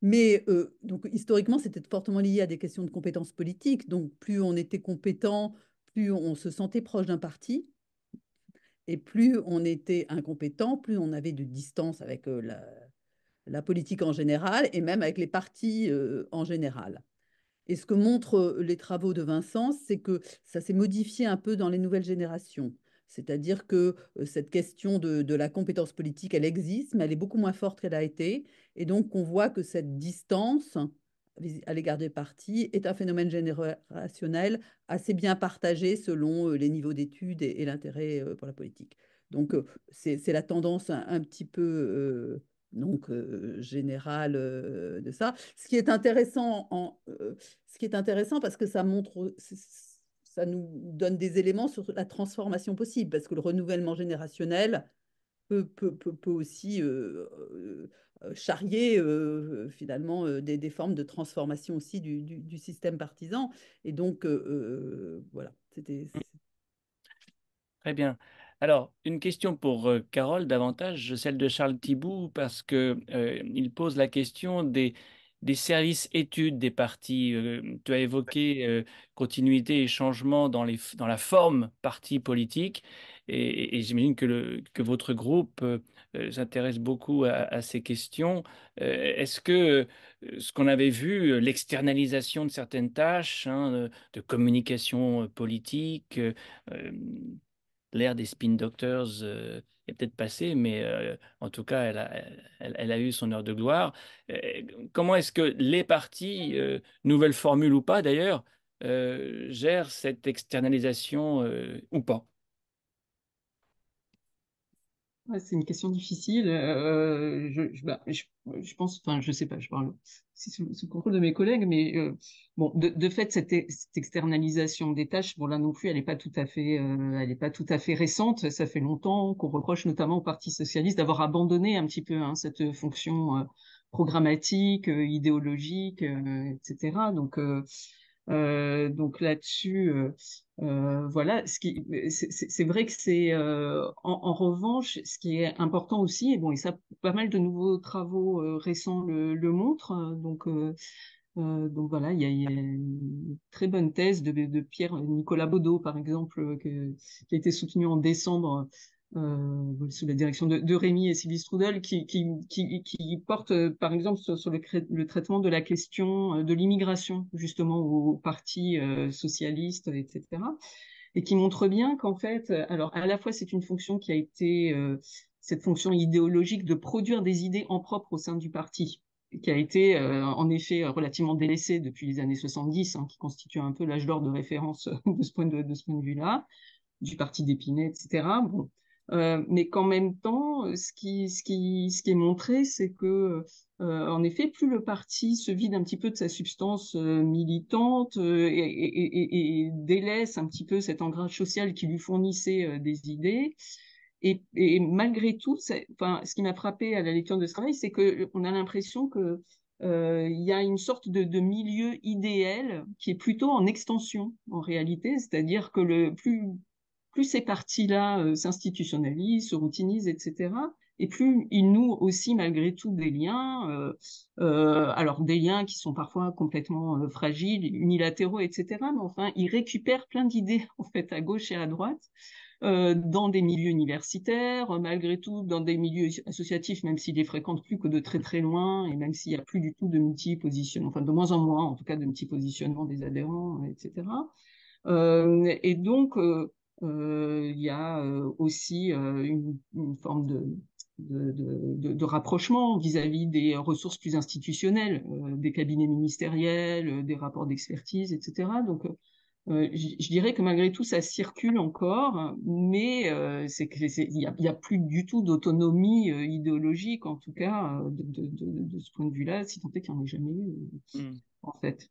mais donc historiquement, c'était fortement lié à des questions de compétences politiques. Donc plus on était compétent, plus on se sentait proche d'un parti. Et plus on était incompétent, plus on avait de distance avec la politique en général et même avec les partis en général. Et ce que montrent les travaux de Vincent, c'est que ça s'est modifié un peu dans les nouvelles générations. C'est-à-dire que cette question de la compétence politique, elle existe, mais elle est beaucoup moins forte qu'elle a été. Et donc, on voit que cette distance à l'égard des partis est un phénomène générationnel assez bien partagé selon les niveaux d'études et l'intérêt pour la politique. Donc, c'est la tendance un petit peu générale de ça. Ce qui est intéressant parce que ça montre, ça nous donne des éléments sur la transformation possible, parce que le renouvellement générationnel peut aussi charrier finalement des formes de transformation aussi du système partisan. Et donc, voilà, c'était... Très bien. Alors, une question pour Carole, davantage celle de Charles Thibault, parce que il pose la question des services études des partis. Tu as évoqué continuité et changement dans la forme parti politique, et j'imagine que votre groupe s'intéresse beaucoup à ces questions. Est-ce que ce qu'on avait vu, l'externalisation de certaines tâches, hein, de communication politique, euh, l'ère des spin doctors est peut-être passée, mais en tout cas, elle a eu son heure de gloire. Comment est-ce que les partis, nouvelle formule ou pas d'ailleurs, gèrent cette externalisation ou pas? Ouais, c'est une question difficile. Je pense, enfin, je sais pas, je parle aussi sous le contrôle de mes collègues, mais bon, de fait, cette externalisation des tâches, bon là non plus, elle est pas tout à fait récente. Ça fait longtemps qu'on reproche notamment au Parti socialiste d'avoir abandonné un petit peu hein, cette fonction programmatique, idéologique, etc. Donc là-dessus, voilà. C'est vrai que c'est en revanche, ce qui est important aussi, et bon, et ça, pas mal de nouveaux travaux récents le montrent. Donc voilà, il y a une très bonne thèse de Pierre-Nicolas Baudot, par exemple, qui a été soutenue en décembre sous la direction de Rémi et Sylvie Strudel, qui porte, par exemple, sur le traitement de la question de l'immigration, justement, au parti socialiste, etc. Et qui montre bien qu'en fait, alors à la fois c'est une fonction qui a été cette fonction idéologique de produire des idées en propre au sein du parti, qui a été en effet relativement délaissée depuis les années 70, hein, qui constitue un peu l'âge d'or de référence de ce point de vue-là, du parti d'Épinay, etc. Bon. Mais qu'en même temps, ce qui est montré, c'est que, en effet, plus le parti se vide un petit peu de sa substance militante et délaisse un petit peu cet ancrage social qui lui fournissait des idées. Et malgré tout, enfin, ce qui m'a frappé à la lecture de ce travail, c'est que on a l'impression que il y a une sorte de milieu idéal qui est plutôt en extension en réalité, c'est-à-dire que plus ces partis-là s'institutionnalisent, se routinisent, etc., et plus ils nouent aussi malgré tout des liens, alors des liens qui sont parfois complètement fragiles, unilatéraux, etc., mais enfin, ils récupèrent plein d'idées en fait à gauche et à droite dans des milieux universitaires, malgré tout dans des milieux associatifs, même s'ils les fréquentent plus que de très très loin, et même s'il n'y a plus du tout de multi-positionnement, enfin de moins en moins en tout cas de multi-positionnement des adhérents, etc. Et donc, il y a aussi une forme de rapprochement vis-à-vis des ressources plus institutionnelles, des cabinets ministériels, des rapports d'expertise, etc. Donc, je dirais que malgré tout, ça circule encore, mais il y a plus du tout d'autonomie idéologique, en tout cas, de ce point de vue-là, si tant est qu'il n'y en ait jamais eu, Hmm. en fait.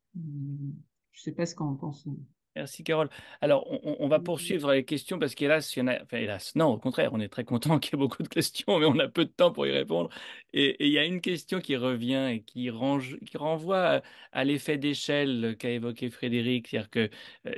Je sais pas ce qu'en pense. Merci Carole. Alors, on va poursuivre les questions parce qu'hélas, il y en a. Enfin, hélas, non, au contraire, on est très content qu'il y ait beaucoup de questions, mais on a peu de temps pour y répondre. Et il y a une question qui revient et qui renvoie à l'effet d'échelle qu'a évoqué Frédéric, c'est-à-dire que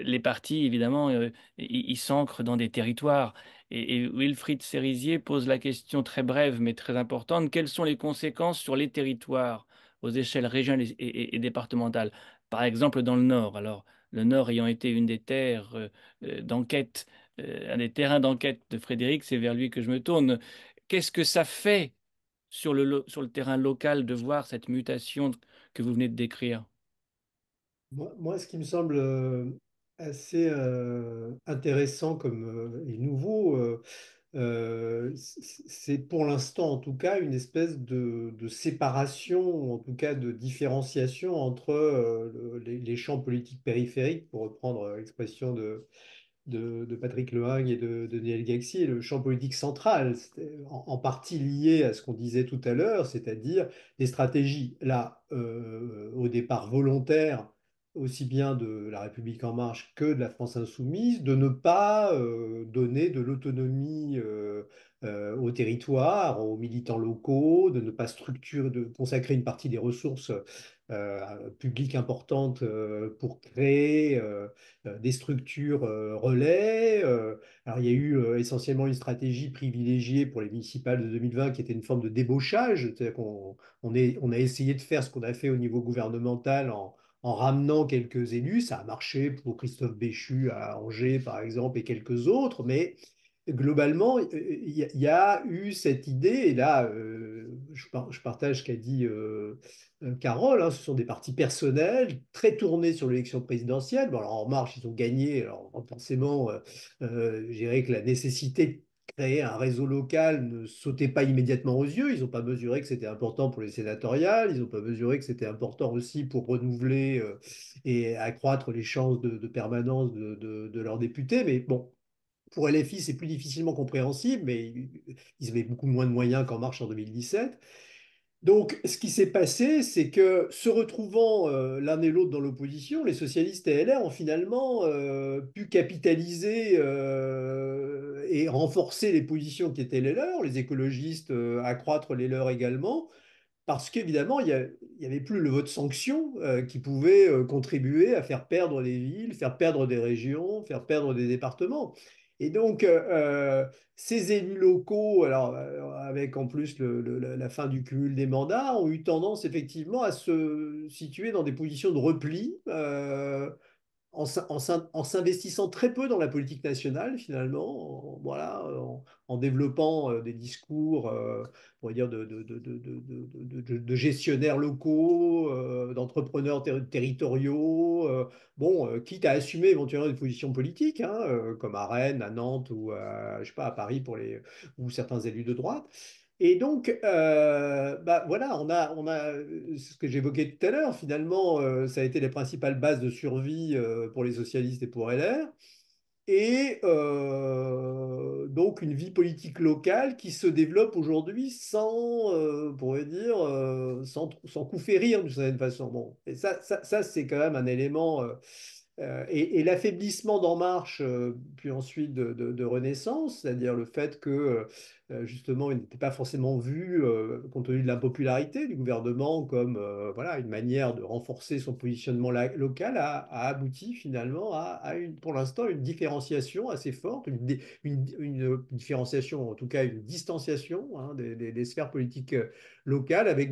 les partis, évidemment, ils s'ancrent dans des territoires. Et Wilfried Cerisier pose la question très brève mais très importante, quelles sont les conséquences sur les territoires aux échelles régionales et départementales? Par exemple, dans le Nord. Alors, le Nord ayant été une des terres d'enquête, un des terrains d'enquête de Frédéric, c'est vers lui que je me tourne. Qu'est-ce que ça fait sur sur le terrain local de voir cette mutation que vous venez de décrire? Moi, ce qui me semble assez intéressant et nouveau, c'est pour l'instant en tout cas une espèce de séparation, en tout cas de différenciation entre les champs politiques périphériques, pour reprendre l'expression de Patrick Lehang et de Neil Gaxier, le champ politique central, en partie lié à ce qu'on disait tout à l'heure, c'est-à-dire des stratégies, là, au départ volontaires, aussi bien de La République en marche que de la France insoumise, de ne pas donner de l'autonomie au territoire, aux militants locaux, de ne pas structurer, de consacrer une partie des ressources publiques importantes pour créer des structures relais. Alors, il y a eu essentiellement une stratégie privilégiée pour les municipales de 2020 qui était une forme de débauchage. C'est-à-dire on a essayé de faire ce qu'on a fait au niveau gouvernemental en ramenant quelques élus. Ça a marché pour Christophe Béchu à Angers, par exemple, et quelques autres, mais globalement, il y a eu cette idée, et là, je partage ce qu'a dit Carole, hein, ce sont des partis personnels, très tournés sur l'élection présidentielle. Bon, alors En Marche, ils ont gagné, alors forcément, je dirais que la nécessité de créer un réseau local ne sautait pas immédiatement aux yeux. Ils n'ont pas mesuré que c'était important pour les sénatoriales, ils n'ont pas mesuré que c'était important aussi pour renouveler et accroître les chances de permanence de leurs députés. Mais bon, pour LFI, c'est plus difficilement compréhensible, mais ils avaient beaucoup moins de moyens qu'En Marche en 2017. Donc, ce qui s'est passé, c'est que se retrouvant l'un et l'autre dans l'opposition, les socialistes et LR ont finalement pu capitaliser et renforcer les positions qui étaient les leurs, les écologistes accroître les leurs également, parce qu'évidemment, il y avait plus le vote sanction qui pouvait contribuer à faire perdre des villes, faire perdre des régions, faire perdre des départements. Et donc, ces élus locaux, alors avec en plus la fin du cumul des mandats, ont eu tendance effectivement à se situer dans des positions de repli. En s'investissant très peu dans la politique nationale, finalement, voilà, en développant des discours, on va dire, de gestionnaires locaux, d'entrepreneurs territoriaux, bon, quitte à assumer éventuellement des positions politiques, hein, comme à Rennes, à Nantes ou je sais pas, à Paris ou certains élus de droite. Et donc, bah, voilà, ce que j'évoquais tout à l'heure, finalement, ça a été les principales bases de survie pour les socialistes et pour LR. Et donc, une vie politique locale qui se développe aujourd'hui sans, on pourrait dire, sans coup férir d'une certaine façon. Bon, et ça c'est quand même un élément. Et l'affaiblissement d'En Marche, puis ensuite de Renaissance, c'est-à-dire le fait que justement il n'était pas forcément vu, compte tenu de l'impopularité du gouvernement, comme voilà, une manière de renforcer son positionnement local, a abouti finalement pour l'instant, une différenciation assez forte, une différenciation, en tout cas une distanciation hein, des sphères politiques locales, avec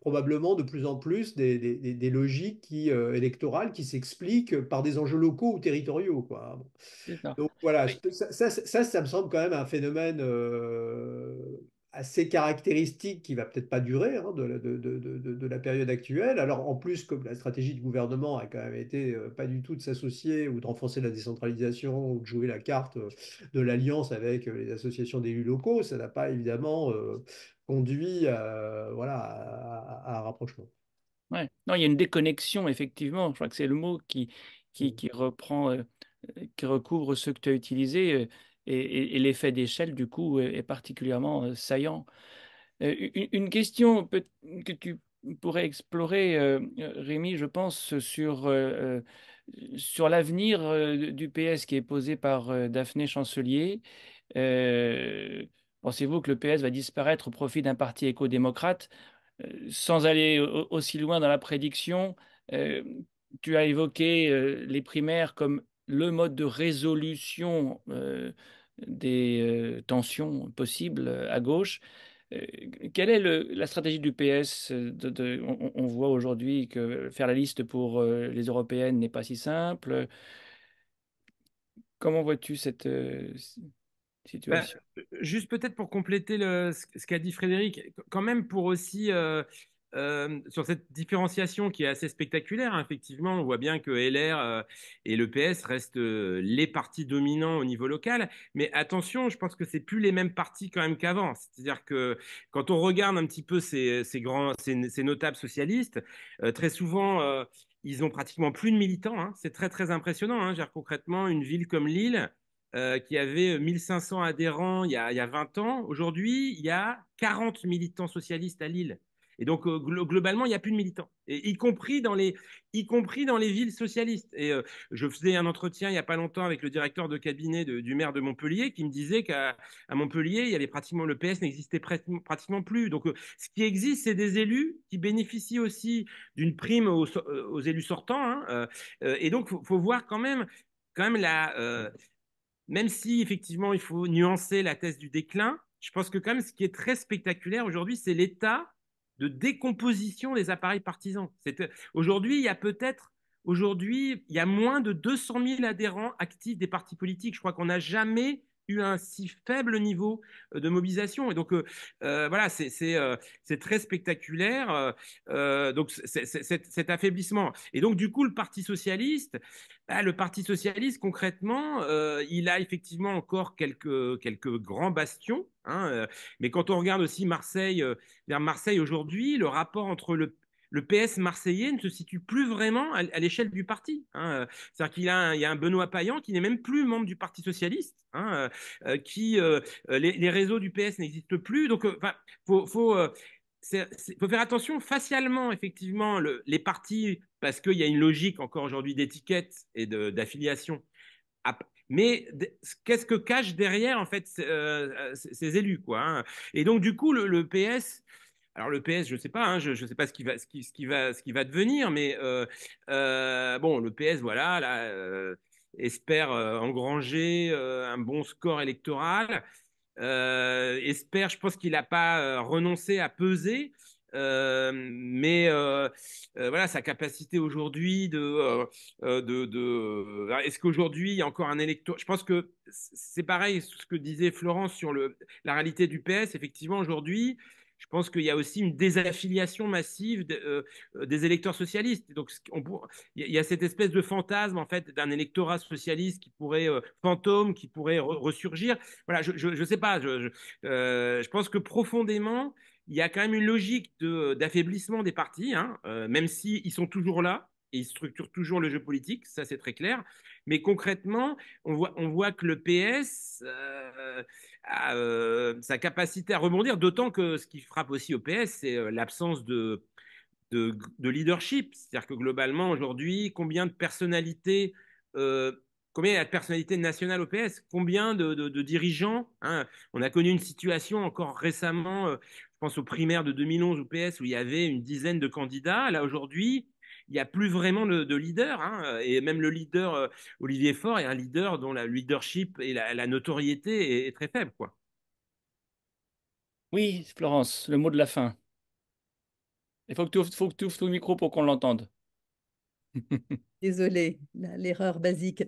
probablement de plus en plus des logiques électorales qui s'expliquent par des enjeux locaux ou territoriaux, quoi. Bon. C'est ça. Donc voilà, Oui, ça me semble quand même un phénomène assez caractéristique qui va peut-être pas durer hein, de la période actuelle. Alors en plus, comme la stratégie du gouvernement a quand même été pas du tout de s'associer ou de renforcer la décentralisation ou de jouer la carte de l'alliance avec les associations d'élus locaux, ça n'a pas évidemment conduit voilà, à un rapprochement. ouais. Non, il y a une déconnexion, effectivement. Je crois que c'est le mot qui reprend, qui recouvre ce que tu as utilisé. Et l'effet d'échelle, du coup, est particulièrement saillant. Une question que tu pourrais explorer, Rémi, je pense, sur l'avenir du PS qui est posé par Daphné Chancelier. Euh, Pensez-vous que le PS va disparaître au profit d'un parti éco-démocrate? Sans aller aussi loin dans la prédiction, euh, tu as évoqué les primaires comme le mode de résolution des tensions possibles à gauche. Euh, Quelle est la stratégie du PS? On voit aujourd'hui que faire la liste pour les européennes n'est pas si simple. Comment vois-tu cette... situation. Juste peut-être pour compléter ce qu'a dit Frédéric, quand même pour aussi sur cette différenciation qui est assez spectaculaire, hein, effectivement, on voit bien que LR et le PS restent les partis dominants au niveau local, mais attention, je pense que c'est plus les mêmes partis quand même qu'avant. C'est-à-dire que quand on regarde un petit peu ces notables socialistes, très souvent ils ont pratiquement plus de militants, hein. C'est très très impressionnant, hein. Concrètement, une ville comme Lille qui avait 1500 adhérents il y a 20 ans. Aujourd'hui, il y a 40 militants socialistes à Lille. Et donc, globalement, il n'y a plus de militants, et y compris dans les villes socialistes. Et je faisais un entretien il n'y a pas longtemps avec le directeur de cabinet du maire de Montpellier qui me disait qu'à Montpellier, il y avait pratiquement le PS n'existait pratiquement plus. Donc, ce qui existe, c'est des élus qui bénéficient aussi d'une prime aux élus sortants, hein. Et donc, faut voir quand même même si effectivement il faut nuancer la thèse du déclin, je pense que quand même ce qui est très spectaculaire aujourd'hui, c'est l'état de décomposition des appareils partisans. Aujourd'hui, il y a moins de 200 000 adhérents actifs des partis politiques. Je crois qu'on n'a jamais eu un si faible niveau de mobilisation. Et donc, voilà, c'est très spectaculaire. Donc, cet affaiblissement. Et donc, du coup, le Parti socialiste, concrètement, il a effectivement encore quelques grands bastions, hein, mais quand on regarde aussi Marseille, vers Marseille aujourd'hui, le rapport entre le PS marseillais ne se situe plus vraiment à l'échelle du parti, hein. C'est-à-dire il y a un Benoît Payan qui n'est même plus membre du Parti socialiste, hein, les réseaux du PS n'existent plus. Donc, faut, faut faire attention facialement, effectivement, les partis, parce qu'il y a une logique encore aujourd'hui d'étiquette et d'affiliation. Mais qu'est-ce que cachent derrière, en fait, ces élus, quoi, hein. Et donc, du coup, le PS, alors le PS, je ne sais pas, hein, je sais pas ce qui va devenir, mais bon, le PS, voilà, là, espère engranger un bon score électoral. Espère, je pense qu'il n'a pas renoncé à peser, mais voilà, sa capacité aujourd'hui est-ce qu'aujourd'hui il y a encore un électorat? Je pense que c'est pareil, ce que disait Florence sur la réalité du PS. Effectivement, aujourd'hui, je pense qu'il y a aussi une désaffiliation massive des électeurs socialistes. Donc, il y a cette espèce de fantasme en fait d'un électorat socialiste qui pourrait fantôme, qui pourrait ressurgir. Voilà, je sais pas. Je pense que profondément, il y a quand même une logique d'affaiblissement des partis, hein, même s'ils sont toujours là et ils structurent toujours le jeu politique, ça c'est très clair. Mais concrètement, on voit que le PS a sa capacité à rebondir, d'autant que ce qui frappe aussi au PS, c'est l'absence de leadership. C'est-à-dire que globalement, aujourd'hui, euh, combien il y a de personnalités nationales au PS? Combien de dirigeants, hein? On a connu une situation encore récemment, je pense aux primaires de 2011 au PS, où il y avait une dizaine de candidats. Là, aujourd'hui, il n'y a plus vraiment de leader, hein. Et même le leader, Olivier Faure, est un leader dont le leadership et la notoriété est très faible, quoi. Oui, Florence, le mot de la fin. Il faut que tu ouvres ton micro pour qu'on l'entende. Désolée, l'erreur basique.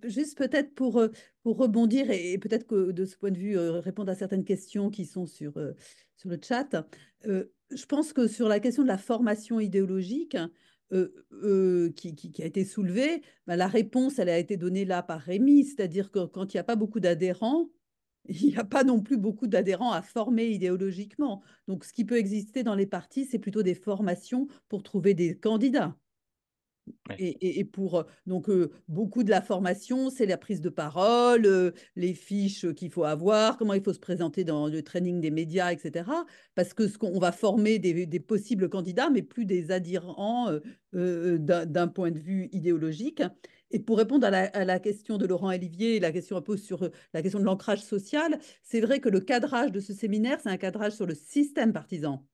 Juste peut-être pour rebondir et peut-être que de ce point de vue répondre à certaines questions qui sont sur le chat. Je pense que sur la question de la formation idéologique qui a été soulevée, bah, la réponse elle a été donnée là par Rémi, c'est-à-dire que quand il n'y a pas beaucoup d'adhérents, il n'y a pas non plus beaucoup d'adhérents à former idéologiquement. Donc ce qui peut exister dans les partis, c'est plutôt des formations pour trouver des candidats. Ouais. Et pour donc beaucoup de la formation, c'est la prise de parole, les fiches qu'il faut avoir, comment il faut se présenter dans le training des médias, etc. Parce que on va former des possibles candidats, mais plus des adhérents d'un point de vue idéologique. Et pour répondre à la question de Laurent Olivier, la question un peu sur la question de l'ancrage social, c'est vrai que le cadrage de ce séminaire, c'est un cadrage sur le système partisan.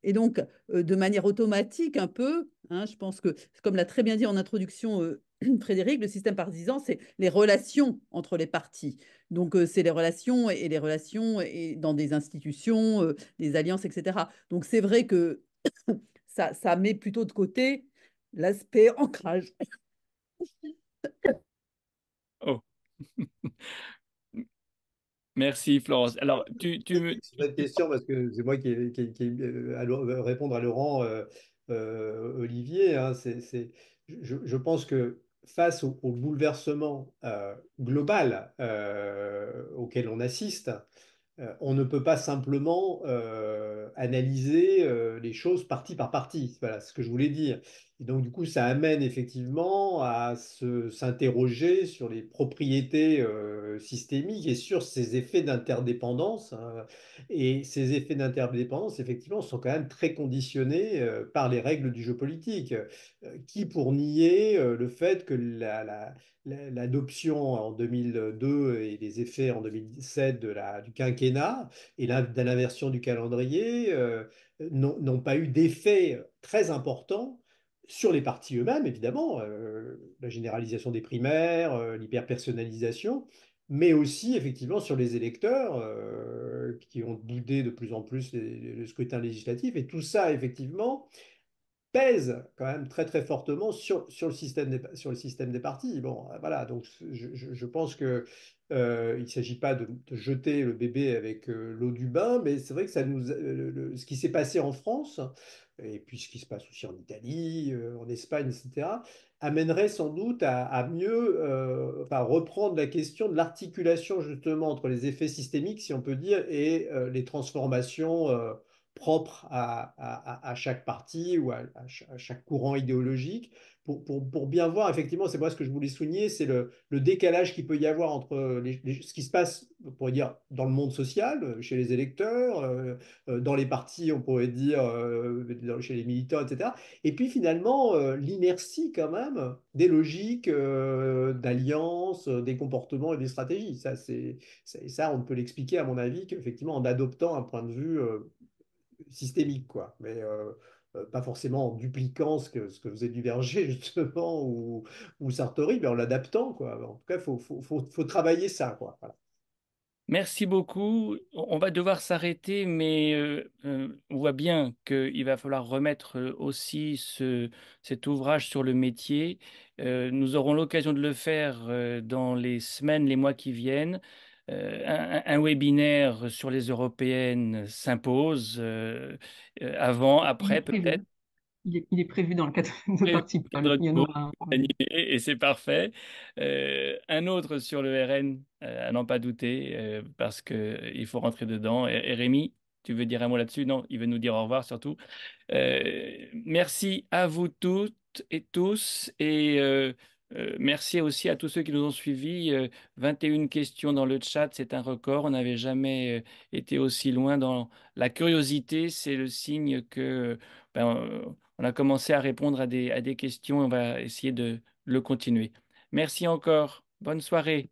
Et donc, de manière automatique, un peu, hein, je pense que, comme l'a très bien dit en introduction Frédéric, le système partisan, c'est les relations entre les partis. Donc, c'est les relations et les relations et dans des institutions, des alliances, etc. Donc, c'est vrai que ça met plutôt de côté l'aspect ancrage. Oh. Merci Florence. Alors, C'est une bonne question parce que c'est moi répondre à Laurent Olivier. Hein, je pense que face au bouleversement global auquel on assiste, on ne peut pas simplement analyser les choses partie par partie. Voilà ce que je voulais dire. Et donc, du coup, ça amène effectivement à s'interroger sur les propriétés systémiques et sur ces effets d'interdépendance. Hein. Et ces effets d'interdépendance, effectivement, sont quand même très conditionnés par les règles du jeu politique. Qui pour nier le fait que l'adoption en 2002 et les effets en 2017 du quinquennat et de l'inversion du calendrier n'ont pas eu d'effet très important sur les partis eux-mêmes, évidemment, la généralisation des primaires, l'hyperpersonnalisation, mais aussi effectivement sur les électeurs qui ont boudé de plus en plus le scrutin législatif. Et tout ça, effectivement, pèse quand même très très fortement sur le système des partis. Bon, voilà, donc je pense que il ne s'agit pas de jeter le bébé avec l'eau du bain, mais c'est vrai que ce qui s'est passé en France, et puis ce qui se passe aussi en Italie, en Espagne, etc., amènerait sans doute à mieux enfin, reprendre la question de l'articulation justement entre les effets systémiques, si on peut dire, et les transformations propre à chaque parti ou à chaque courant idéologique pour bien voir, effectivement, c'est moi ce que je voulais souligner, c'est le décalage qu'il peut y avoir entre ce qui se passe, on pourrait dire, dans le monde social, chez les électeurs, dans les partis, on pourrait dire, chez les militants, etc. Et puis finalement, l'inertie quand même des logiques d'alliance, des comportements et des stratégies. Ça, on peut l'expliquer, à mon avis, qu'effectivement, en adoptant un point de vue systémique, quoi. Mais pas forcément en dupliquant ce que faisait Duverger, justement, ou Sartori, mais en l'adaptant, quoi. En tout cas, faut travailler ça, quoi. Voilà. Merci beaucoup. On va devoir s'arrêter, mais on voit bien qu'il va falloir remettre aussi cet ouvrage sur le métier. Nous aurons l'occasion de le faire dans les semaines, les mois qui viennent. Un webinaire sur les européennes s'impose avant, Il est après peut-être. prévu. Il est prévu dans le cadre de participer. Il y en aura un. Animé, et c'est parfait. Un autre sur le RN, à n'en pas douter, parce qu'il faut rentrer dedans. Et Rémi, tu veux dire un mot là-dessus? Non, il veut nous dire au revoir surtout. Merci à vous toutes et tous, et merci aussi à tous ceux qui nous ont suivis. 21 questions dans le chat, c'est un record. On n'avait jamais été aussi loin dans la curiosité. C'est le signe que on a commencé à répondre à des questions. On va essayer de le continuer. Merci encore. Bonne soirée.